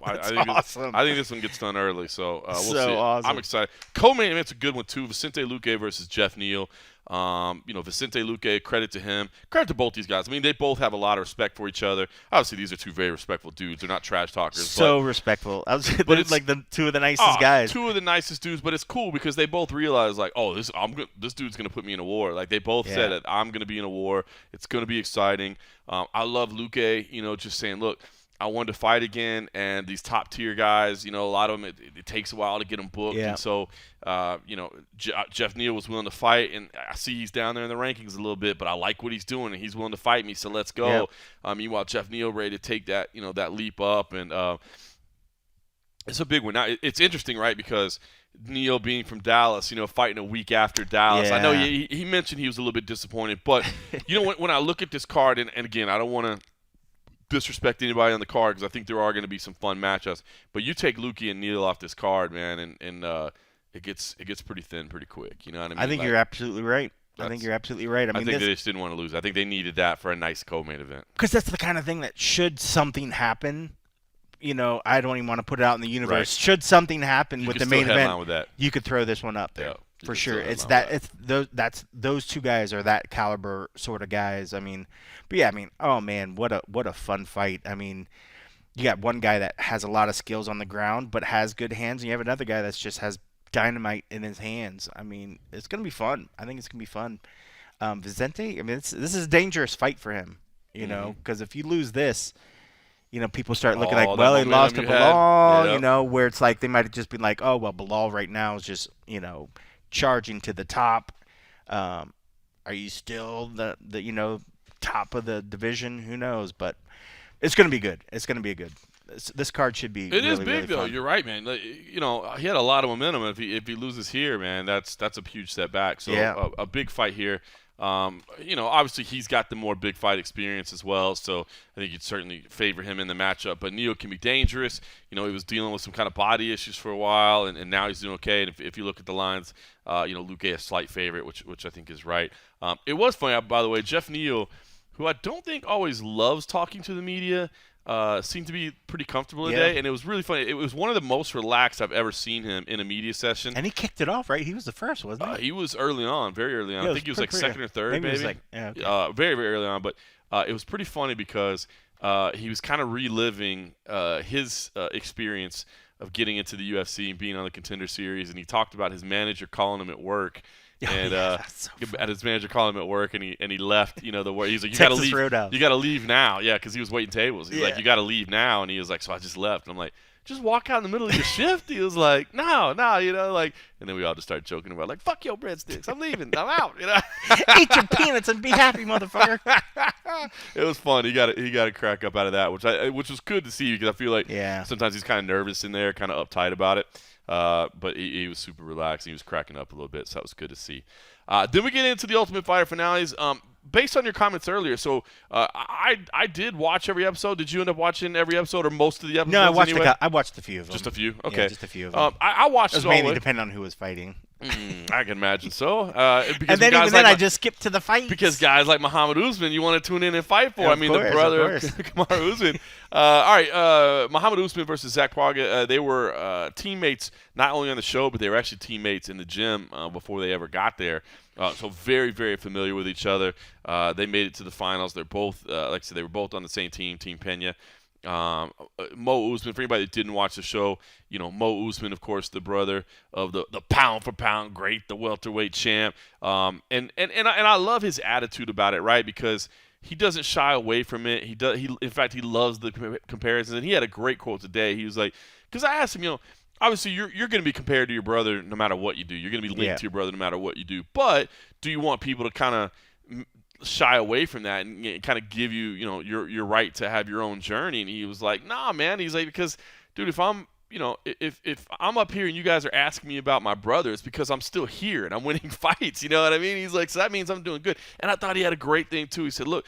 I think awesome. I think this one gets done early, so we'll see. Awesome. I'm excited. Co-main event's a good one too. Vicente Lucay versus Jeff Neal. Vicente Lucay, credit to him. Credit to both these guys. I mean, they both have a lot of respect for each other. Obviously, these are two very respectful dudes. They're not trash talkers. So respectful. But it's like the two of the nicest guys. Two of the nicest dudes, but it's cool because they both realize, like, oh, this dude's going to put me in a war. Like, they both said it. I'm going to be in a war. It's going to be exciting. I love Lucay, just saying, look, I wanted to fight again, and these top-tier guys, a lot of them, it takes a while to get them booked. Yeah. And so, Jeff Neal was willing to fight, and I see he's down there in the rankings a little bit, but I like what he's doing, and he's willing to fight me, so let's go. Yep. Meanwhile, Jeff Neal ready to take that, that leap up, and it's a big one. Now, it's interesting, right, because Neal being from Dallas, fighting a week after Dallas. Yeah. I know he mentioned he was a little bit disappointed, but, when I look at this card, and again, I don't want to disrespect anybody on the card because I think there are going to be some fun matchups. But you take Lucay and Neal off this card, man, and it gets pretty thin pretty quick. You know what I mean? I think you're absolutely right. I think they just didn't want to lose. I think they needed that for a nice co-main event. Because that's the kind of thing that should something happen, I don't even want to put it out in the universe. Right. Should something happen with the main event, with that. You could throw this one up there. For sure. That's those two guys are that caliber sort of guys. I mean, but yeah, oh man, what a fun fight. I mean, you got one guy that has a lot of skills on the ground but has good hands, and you have another guy that just has dynamite in his hands. I mean, it's going to be fun. I think it's going to be fun. Vicente, this is a dangerous fight for him, because if you lose this, people start looking like, well, he lost to Bilal, where it's like they might have just been like, oh, well, Bilal right now is just, charging to the top. Are you still the top of the division? Who knows? But it's going to be good. It's going to be good. This card should be. It is big really though. fun. You're right, man. He had a lot of momentum. If he loses here, man, that's a huge step back. So a big fight here. Obviously he's got the more big fight experience as well, so I think you'd certainly favor him in the matchup. But Neal can be dangerous. He was dealing with some kind of body issues for a while, and now he's doing okay. And if you look at the lines, Lucay a slight favorite, which I think is right. It was funny, by the way, Jeff Neal, who I don't think always loves talking to the media, seemed to be pretty comfortable today, and it was really funny. It was one of the most relaxed I've ever seen him in a media session. And he kicked it off, right? He was the first, wasn't he? He was early on, very early on. I think he was like second or third, maybe. Okay. Very, very early on. But it was pretty funny because he was kind of reliving his experience of getting into the UFC and being on the Contender Series, and he talked about his manager calling him at work. And his manager called him at work, and he left. The work. He's like, "You gotta leave. You gotta leave now." Yeah, because he was waiting tables. He's like, "You gotta leave now," and he was like, "So I just left." And I'm like, "Just walk out in the middle of your shift." He was like, "No, and then we all just started joking about like, "Fuck your breadsticks, I'm leaving, I'm out." Eat your peanuts and be happy, motherfucker. It was fun. He got a crack up out of that, which was good to see because I feel like Yeah. sometimes he's kind of nervous in there, kind of uptight about it. But he was super relaxed. He was cracking up a little bit, so that was good to see. Then we get into the Ultimate Fighter finales. Based on your comments earlier, so I did watch every episode. Did you end up watching every episode or most of the episodes? No, anyway? I watched a few of them. Just a few. Okay, Yeah, just a few of them. I watched It was it all the mainly way. depending on who was fighting. I can imagine so. And then even then, I just skipped to the fight. Because guys like Mohammed Oozman, you want to tune in and fight for. Yeah, I mean, the brother of Kamaru Oozman. All right, Mohammed Oozman versus Zach Praga. They were teammates not only on the show, but they were actually teammates in the gym before they ever got there. So very, very familiar with each other. They made it to the finals. They're both, like I said, they were both on the same team, Team Pena. Mo Oozman, for anybody that didn't watch the show, Mo Oozman, of course, the brother of the pound for pound great, the welterweight champ. And I love his attitude about it, right? Because he doesn't shy away from it. In fact, he loves the comparisons. And he had a great quote today. He was like, because I asked him, obviously you're going to be compared to your brother no matter what you do. You're going to be linked to your brother no matter what you do. But do you want people to kind of shy away from that and kind of give you, your right to have your own journey? And he was like, nah, man. He's like, because, dude, if I'm, if I'm up here and you guys are asking me about my brother, it's because I'm still here and I'm winning fights. You know what I mean? He's like, so that means I'm doing good. And I thought he had a great thing too. He said, look,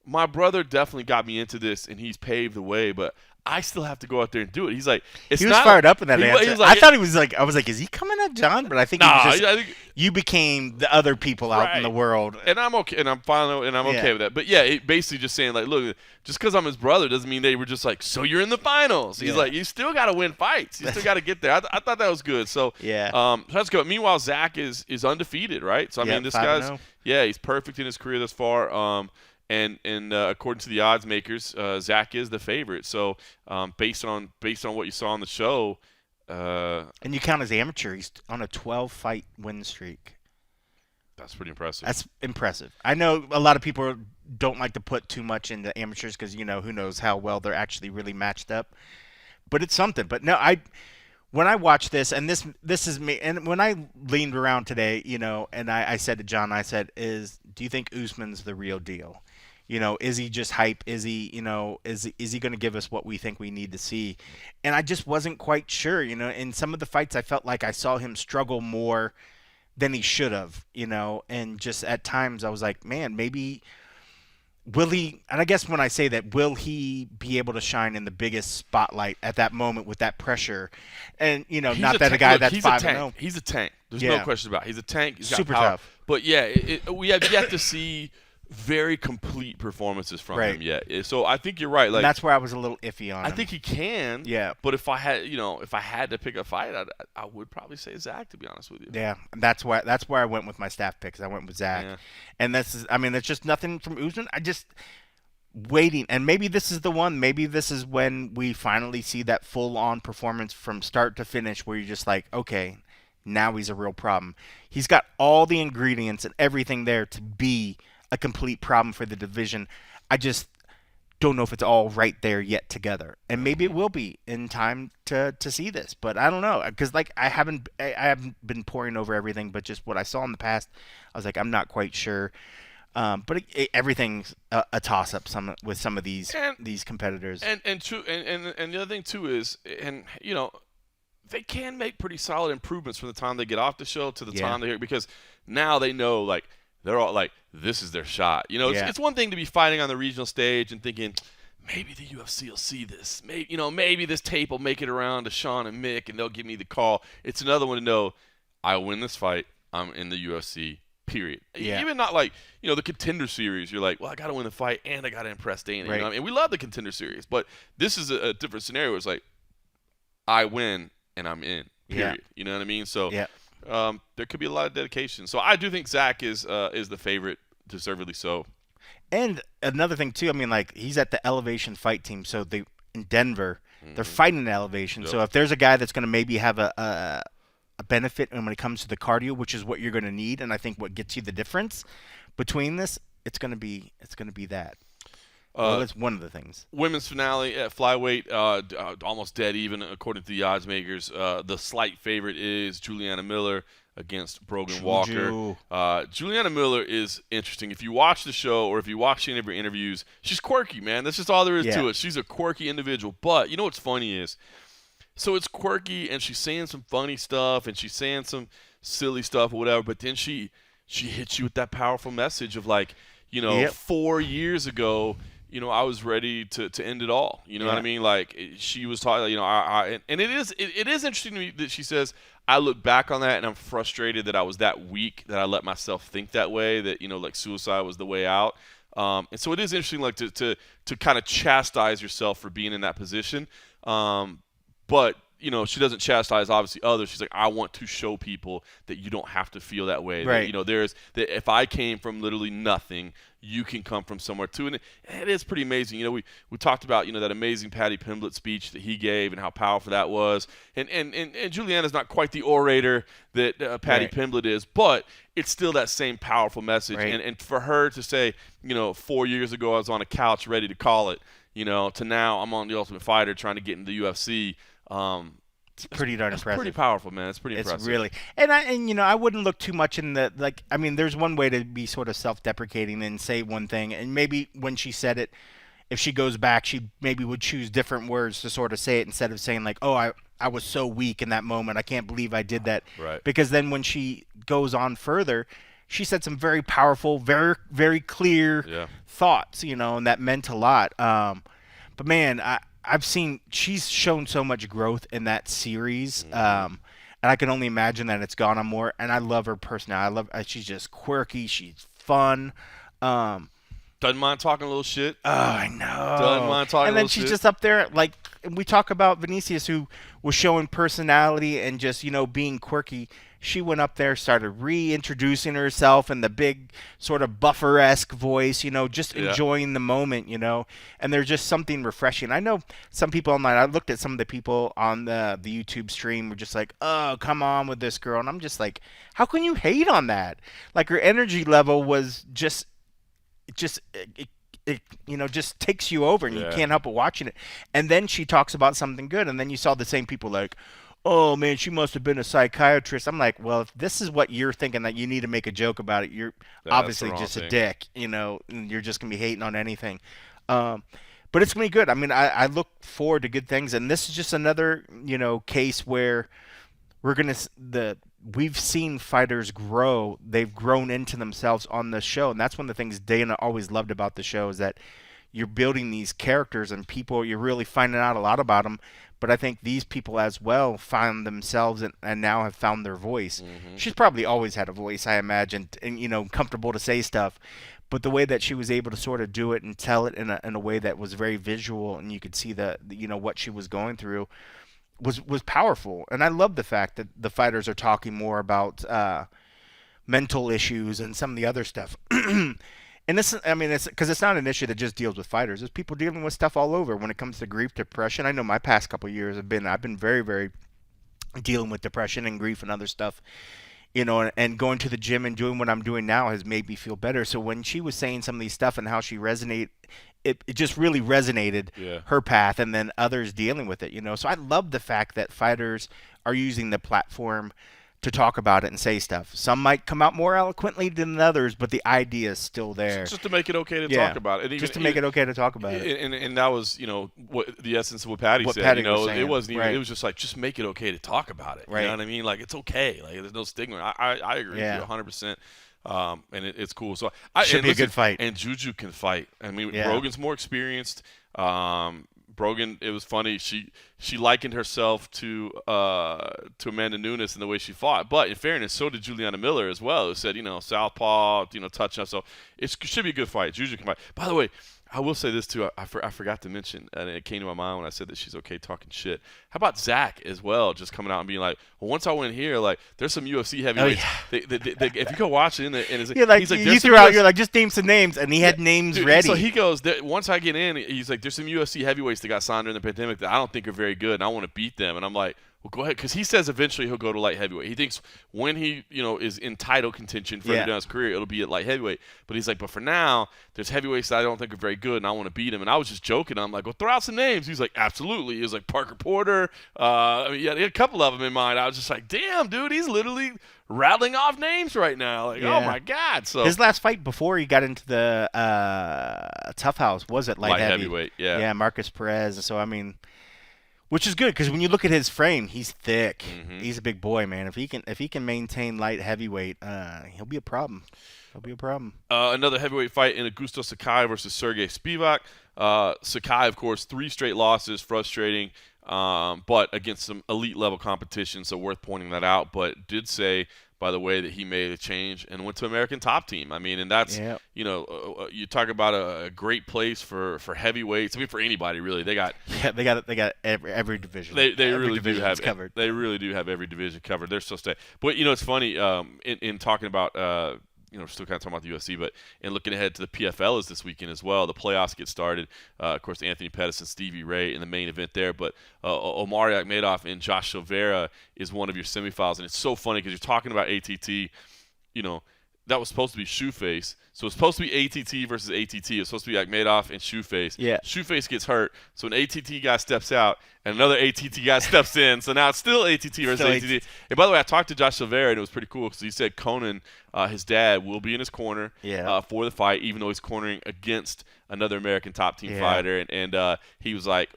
my brother definitely got me into this and he's paved the way, but I still have to go out there and do it. He's like, it's he was not, fired up in that answer. He was like, I thought he was like, I was like, is he coming at John? But I think, nah, he was just, I think you became the other people out in the world. And I'm okay, and I'm fine, and I'm okay with that. But yeah, it basically just saying like, look, just because I'm his brother doesn't mean they were just like, so you're in the finals. He's like, you still got to win fights. You still got to get there. I thought that was good. So so that's good. Meanwhile, Zach is undefeated, right? So I mean, this guy's he's perfect in his career thus far. And according to the odds makers, Zach is the favorite. So based on what you saw on the show, and you count as amateur, he's on a 12-fight win streak. That's pretty impressive. That's impressive. I know a lot of people don't like to put too much into amateurs because who knows how well they're actually really matched up. But it's something. But no, when I watched this, and this is me, and when I leaned around today, and I said to John, I said, do you think Oozman's the real deal? Is he just hype? Is he, is he going to give us what we think we need to see? And I just wasn't quite sure. In some of the fights, I felt like I saw him struggle more than he should have. And just at times I was like, man, maybe will he? And I guess when I say that, will he be able to shine in the biggest spotlight at that moment with that pressure? And not that a guy that's 5-0. He's a tank. There's no question about it. He's a tank. He's got super power. tough. But yeah, we have yet to see very complete performances from him yet. So I think you're right. Like, and that's where I was a little iffy on him. I think he can. Yeah. But if I had to pick a fight, I would probably say Zach, to be honest with you. Yeah. And that's where I went with my staff picks. I went with Zach. Yeah. And there's just nothing from Oozman. I just waiting. And maybe this is the one. Maybe this is when we finally see that full-on performance from start to finish where you're just like, okay, now he's a real problem. He's got all the ingredients and everything there to be a complete problem for the division. I just don't know if it's all right there yet together, and maybe it will be in time to see this. But I don't know, because I haven't been poring over everything, but just what I saw in the past, I was like, I'm not quite sure. But everything's a toss up with some of these competitors. And the other thing too is, they can make pretty solid improvements from the time they get off the show to the time they hear, because now they know, like, they're all like, this is their shot. It's one thing to be fighting on the regional stage and thinking, maybe the UFC will see this. Maybe this tape will make it around to Sean and Mick and they'll give me the call. It's another one to know, I win this fight, I'm in the UFC, period. Yeah. Even not like, the Contender Series, you're like, well, I got to win the fight and I got to impress Dana. Right. And we love the Contender Series, but this is a different scenario. It's like, I win and I'm in, period. You know what I mean? So there could be a lot of dedication. So I do think Zach is the favorite, deservedly so. And another thing too, he's at the Elevation Fight Team, so in Denver, they're fighting in Elevation. Yep. So if there's a guy that's going to maybe have a benefit when it comes to the cardio, which is what you're going to need, and I think what gets you the difference between this, it's going to be that. Well, that's one of the things. Women's finale at flyweight, almost dead even according to the odds makers. The slight favorite is Julianna Miller against Brogan Walker. Julianna Miller is interesting. If you watch the show or if you watch any of her interviews, she's quirky, man. That's just all there is to it. She's a quirky individual. But you know what's funny is, so it's quirky and she's saying some funny stuff and she's saying some silly stuff or whatever, but then she hits you with that powerful message of like, 4 years ago, I was ready to end it all. You know what I mean? Like she was talking, and it is interesting to me that she says, I look back on that and I'm frustrated that I was that weak, that I let myself think that way, that, like suicide was the way out. And so it is interesting, like to kind of chastise yourself for being in that position. But she doesn't chastise obviously others. She's like, I want to show people that you don't have to feel that way. Right. That, if I came from literally nothing, you can come from somewhere too. And it is pretty amazing. We talked about, that amazing Patty Pimblett speech that he gave and how powerful that was. And Julianna's not quite the orator that Patty Pimblett is, but it's still that same powerful message. Right. And for her to say, 4 years ago I was on a couch ready to call it, to now I'm on The Ultimate Fighter trying to get into the UFC. It's pretty darn impressive. Pretty powerful, man. It's pretty impressive. It's really, and I wouldn't look too much in the there's one way to be sort of self-deprecating and say one thing, and maybe when she said it, if she goes back, she maybe would choose different words to sort of say it instead of saying like, oh, I was so weak in that moment. I can't believe I did that. Right. Because then when she goes on further, she said some very powerful, very very clear thoughts, and that meant a lot. But man, she's shown so much growth in that series, and I can only imagine that it's gone on more. And I love her personality. She's just quirky. She's fun. Doesn't mind talking a little shit. Oh, I know. Doesn't mind talking a little shit. And then she's just up there, like we talk about Vinicius, who was showing personality and just being quirky. She went up there, started reintroducing herself in the big sort of buffer-esque voice, just enjoying the moment, and there's just something refreshing. I know some people online, I looked at some of the people on the YouTube stream were just like, oh, come on with this girl. And I'm just like, how can you hate on that? Like her energy level was just takes you over and you can't help but watching it. And then she talks about something good, and then you saw the same people like, oh, man, she must have been a psychiatrist. I'm like, well, if this is what you're thinking that you need to make a joke about it, you're obviously just a dick, and you're just going to be hating on anything. But it's going to be good. I mean, I look forward to good things, and this is just another, case where we've seen fighters grow. They've grown into themselves on the show, and that's one of the things Dana always loved about the show is that you're building these characters and people, you're really finding out a lot about them. But I think these people as well found themselves and now have found their voice. Mm-hmm. She's probably always had a voice, I imagine, and comfortable to say stuff. But the way that she was able to sort of do it and tell it in a way that was very visual, and you could see what she was going through was powerful. And I love the fact that the fighters are talking more about mental issues and some of the other stuff. And it's because it's not an issue that just deals with fighters. There's people dealing with stuff all over when it comes to grief, depression. I know my past couple of years I've been very, very dealing with depression and grief and other stuff, and going to the gym and doing what I'm doing now has made me feel better. So when she was saying some of these stuff and how she resonated, it just really resonated her path, and then others dealing with it, So I love the fact that fighters are using the platform to talk about it and say stuff. Some might come out more eloquently than others, but the idea is still there. Just to make it okay to talk about it. Just to make it okay to talk about it. And that was, what the essence of what Patty said. Patty was saying. It wasn't even, right. It was just like, just make it okay to talk about it. Right. You know what I mean? Like, it's okay. Like, there's no stigma. I agree with you 100%. And it's cool. So should be a good fight. And Juju can fight. I mean, Brogan's more experienced. Brogan, it was funny. She likened herself to Amanda Nunes in the way she fought. But in fairness, so did Julianna Miller as well. Who said, southpaw, touchdown. So it should be a good fight. Juju can fight. By the way, I will say this too. I forgot to mention, and it came to my mind when I said that she's okay talking shit. How about Zach as well, just coming out and being like, well, once I went here, like, there's some UFC heavyweights. Oh, yeah. If you go watch it, and it's like, like, he's like, you threw out, you're like, just name some names, and he had names dude, ready. So he goes, once I get in, he's like, there's some UFC heavyweights that got signed during the pandemic that I don't think are very good, and I want to beat them. And I'm like, Well, go ahead, because he says eventually he'll go to light heavyweight. He thinks when he, is in title contention further down his career, it'll be at light heavyweight. But he's like, but for now, there's heavyweights that I don't think are very good, and I want to beat him. And I was just joking. I'm like, well, throw out some names. He's like, absolutely. He was like Parker Porter. He had a couple of them in mind. I was just like, damn, dude, he's literally rattling off names right now. Like, oh my God. So his last fight before he got into the Tough House was at light heavyweight. Yeah. Yeah, Marcus Perez. So I mean. Which is good because when you look at his frame, he's thick. Mm-hmm. He's a big boy, man. If he can maintain light heavyweight, he'll be a problem. Another heavyweight fight in Augusto Sakai versus Sergey Spivak. Sakai, of course, 3 straight losses, frustrating, but against some elite level competition, so worth pointing that out. But did say, by the way, that he made a change and went to American Top Team. I mean, and that's, you talk about a great place for heavyweights. I mean, for anybody, really. They got every division. They really do have covered. They really do have every division covered. They're so steady. But, it's funny, in talking about we're still kind of talking about the UFC, but in looking ahead to the PFL is this weekend as well. The playoffs get started. Of course, Anthony Pettis and Stevie Ray in the main event there. But Omar Akhmedov and Josh Silveira is one of your semifinals. And it's so funny because you're talking about ATT, that was supposed to be Shoeface. So it's supposed to be ATT versus ATT. It's supposed to be Akhmedov and Shoeface. Yeah. Shoeface gets hurt. So an ATT guy steps out, and another ATT guy steps in. So now it's still ATT versus ATT. And by the way, I talked to Josh Silveira, and it was pretty cool because he said Conan, his dad, will be in his corner for the fight, even though he's cornering against another American Top Team fighter. And he was like,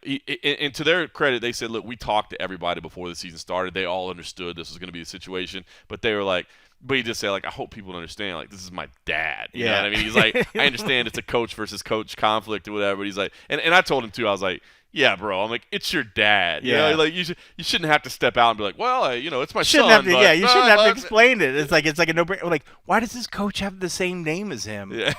and to their credit, they said, look, we talked to everybody before the season started. They all understood this was going to be the situation. But they were like, but he just said, like, I hope people understand, like, this is my dad. You know what I mean? He's like, I understand it's a coach versus coach conflict or whatever. But he's like, and I told him, too, I was like, yeah, bro. I'm like, it's your dad. Yeah. Like, you shouldn't have to step out and be like, well, it's my son. You shouldn't have to explain it. It's like a no-brainer. Like, why does this coach have the same name as him? Yeah.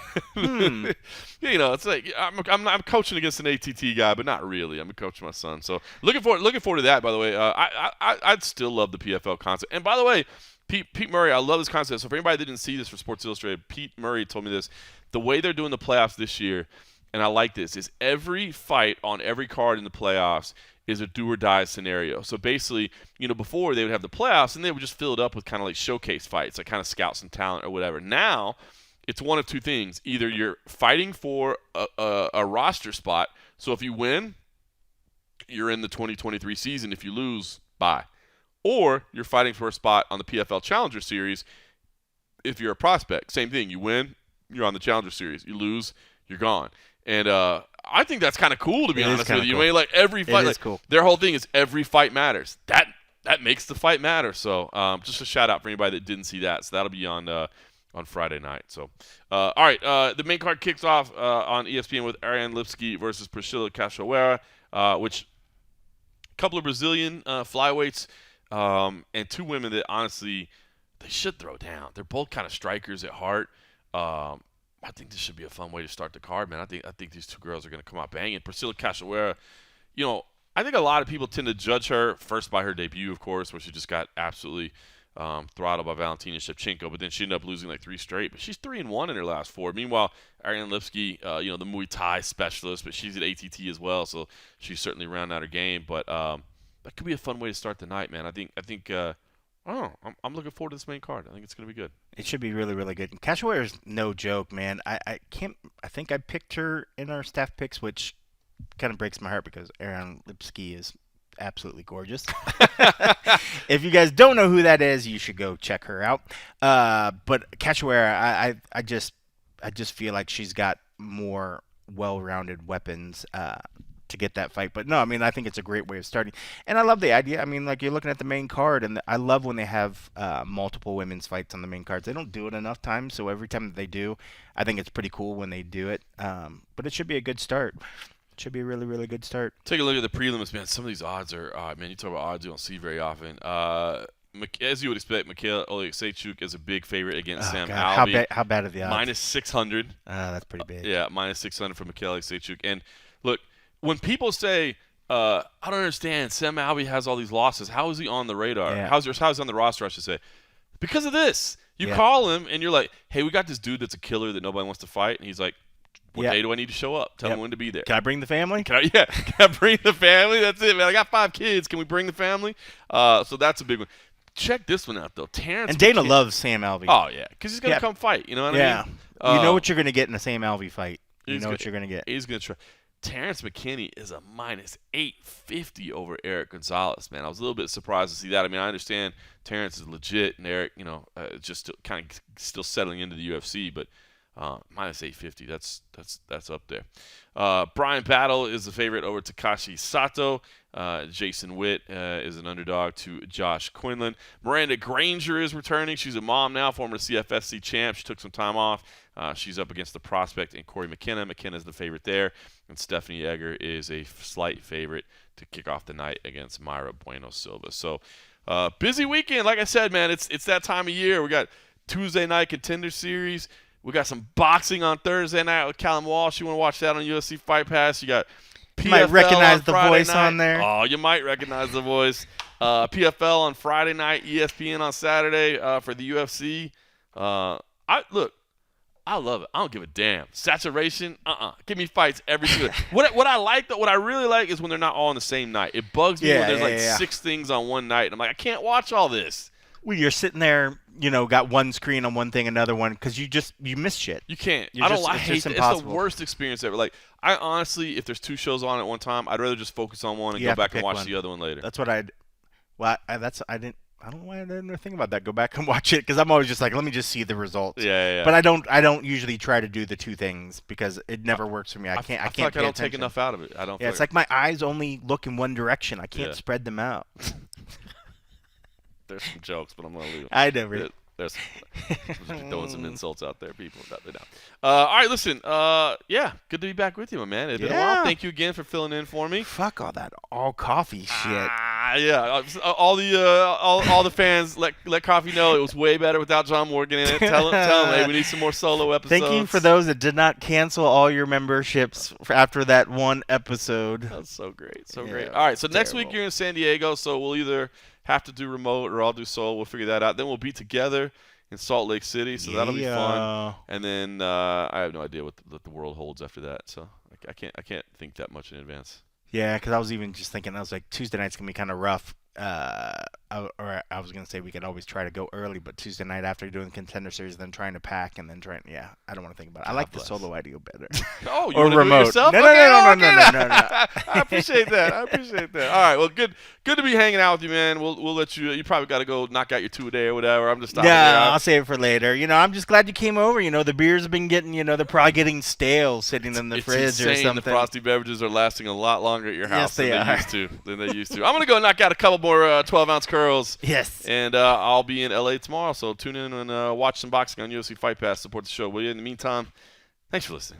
It's like I'm coaching against an ATT guy, but not really. I'm coaching my son. So looking forward to that. By the way, I'd still love the PFL concept. And by the way, Pete Murray, I love this concept. So for anybody that didn't see this for Sports Illustrated, Pete Murray told me this. The way they're doing the playoffs this year, and I like this, is every fight on every card in the playoffs is a do-or-die scenario. So basically, before they would have the playoffs, and they would just fill it up with kind of like showcase fights, like kind of scout some talent or whatever. Now, it's one of two things. Either you're fighting for a roster spot, so if you win, you're in the 2023 season. If you lose, bye. Or you're fighting for a spot on the PFL Challenger Series if you're a prospect. Same thing. You win, you're on the Challenger Series. You lose, you're gone. And I think that's kind of cool, to be honest with you. Cool. I mean, like every fight, it is cool. Their whole thing is every fight matters. That makes the fight matter. So just a shout out for anybody that didn't see that. So that'll be on Friday night. So all right, the main card kicks off on ESPN with Ariane Lipski versus Priscilla Casawara, which a couple of Brazilian flyweights. And 2 women that honestly they should throw down. They're both kind of strikers at heart. I think this should be a fun way to start the card, man. I think these 2 girls are going to come out banging. Priscilla Casuara, I think a lot of people tend to judge her first by her debut, of course, where she just got absolutely throttled by Valentina Shevchenko, but then she ended up losing like 3 straight. But she's 3-1 in her last 4. Meanwhile, Ariane Lipski, the Muay Thai specialist, but she's at ATT as well, so she's certainly rounding out her game. But that could be a fun way to start the night, man. I think I'm looking forward to this main card. I think it's going to be good. It should be really, really good. Casuara is no joke, man. I think I picked her in our staff picks, which kind of breaks my heart because Ariane Lipski is absolutely gorgeous. If you guys don't know who that is, you should go check her out. But Casuara, I just feel like she's got more well-rounded weapons to get that fight. But no, I mean, I think it's a great way of starting. And I love the idea. I mean, like, you're looking at the main card, and I love when they have multiple women's fights on the main cards. They don't do it enough times, so every time that they do, I think it's pretty cool when they do it. But it should be a good start. It should be a really, really good start. Take a look at the prelims, man. Some of these odds are, man, you talk about odds you don't see very often. As you would expect, Mikhail Oleksiejczuk is a big favorite against Sam Alvey. How bad are the odds? Minus 600. That's pretty big. Yeah, minus 600 for Mikhail Oleksiejczuk. And look, when people say, I don't understand, Sam Alvey has all these losses. How is he on the radar? Yeah. How's he on the roster, I should say? Because of this. You call him, and you're like, hey, we got this dude that's a killer that nobody wants to fight. And he's like, What day do I need to show up? Tell me when to be there. Can I bring the family? Can I bring the family? That's it, man. I got 5 kids. Can we bring the family? So that's a big one. Check this one out, though. Terrence and Dana McKinney. loves Sam Alvey. Oh, yeah, because he's going to come fight. You know what I mean? You know what you're going to get in a Sam Alvey fight. You know what you're going to get. He's going to try. Terrence McKinney is a minus 850 over Eric Gonzalez, man. I was a little bit surprised to see that. I mean, I understand Terrence is legit, and Eric, just kind of still settling into the UFC, but minus 850, that's up there. Brian Battle is the favorite over Takashi Sato. Jason Witt is an underdog to Josh Quinlan. Miranda Granger is returning. She's a mom now, former CFSC champ. She took some time off. She's up against the prospect in Corey McKenna. McKenna's the favorite there. And Stephanie Egger is a slight favorite to kick off the night against Mayra Bueno Silva. So busy weekend. Like I said, man, it's that time of year. We got Tuesday night Contender Series. We got some boxing on Thursday night with Callum Walsh. You want to watch that on UFC Fight Pass? You got PFL you might recognize the Friday voice night. on there. Oh, you might recognize the voice. PFL on Friday night, ESPN on Saturday for the UFC. I love it. I don't give a damn. Saturation, give me fights every single. What I like, though, what I really like is when they're not all on the same night. It bugs me when there's 6 things on one night, and I'm like, I can't watch all this. Well, you're sitting there, got one screen on one thing, another one, because you miss shit. You can't. I hate it. It's the worst experience ever. Like, I honestly, if there's 2 shows on at one time, I'd rather just focus on one and go back and watch the other one later. That's what I'd. Well, I don't know why I didn't think about that. Go back and watch it, because I'm always just like, let me just see the results. Yeah. But I don't usually try to do the 2 things because it never works for me. I can't. I feel like I don't take enough out of it. I don't. Yeah, it's like my eyes only look in one direction. I can't spread them out. There's some jokes, but I'm gonna leave them. I never. There's throwing some insults out there, people. All right, listen. Yeah, good to be back with you, my man. It's been a while. Thank you again for filling in for me. Fuck all that all coffee shit. Yeah. All the fans let Coffee know it was way better without John Morgan in it. Tell him, hey, we need some more solo episodes. Thank you for those that did not cancel all your memberships after that one episode. That's so great, great. All right, so next week you're in San Diego, so we'll either have to do remote or I'll do solo. We'll figure that out. Then we'll be together in Salt Lake City, so that'll be fun. And then I have no idea what the world holds after that, so I can't think that much in advance. Yeah, because I was even just thinking, I was like, Tuesday night's going to be kind of rough. I was going to say we could always try to go early, but Tuesday night after doing Contender Series, then trying to pack and then I don't want to think about it. I like the solo idea better. Oh, you or want to remote. Do it yourself? No. I appreciate that. All right, well, good to be hanging out with you, man. We'll let you. You probably got to go knock out your 2 a day or whatever. I'm just stopping. Yeah, I'll save it for later. I'm just glad you came over. The beers have been getting, they're probably getting stale sitting in the fridge insane. Or something. The frosty beverages are lasting a lot longer at your house than they used to. I'm gonna go knock out a couple more 12-ounce curls. Yes. And I'll be in LA tomorrow, so tune in and watch some boxing on UFC Fight Pass. Support the show, will you? In the meantime, thanks for listening.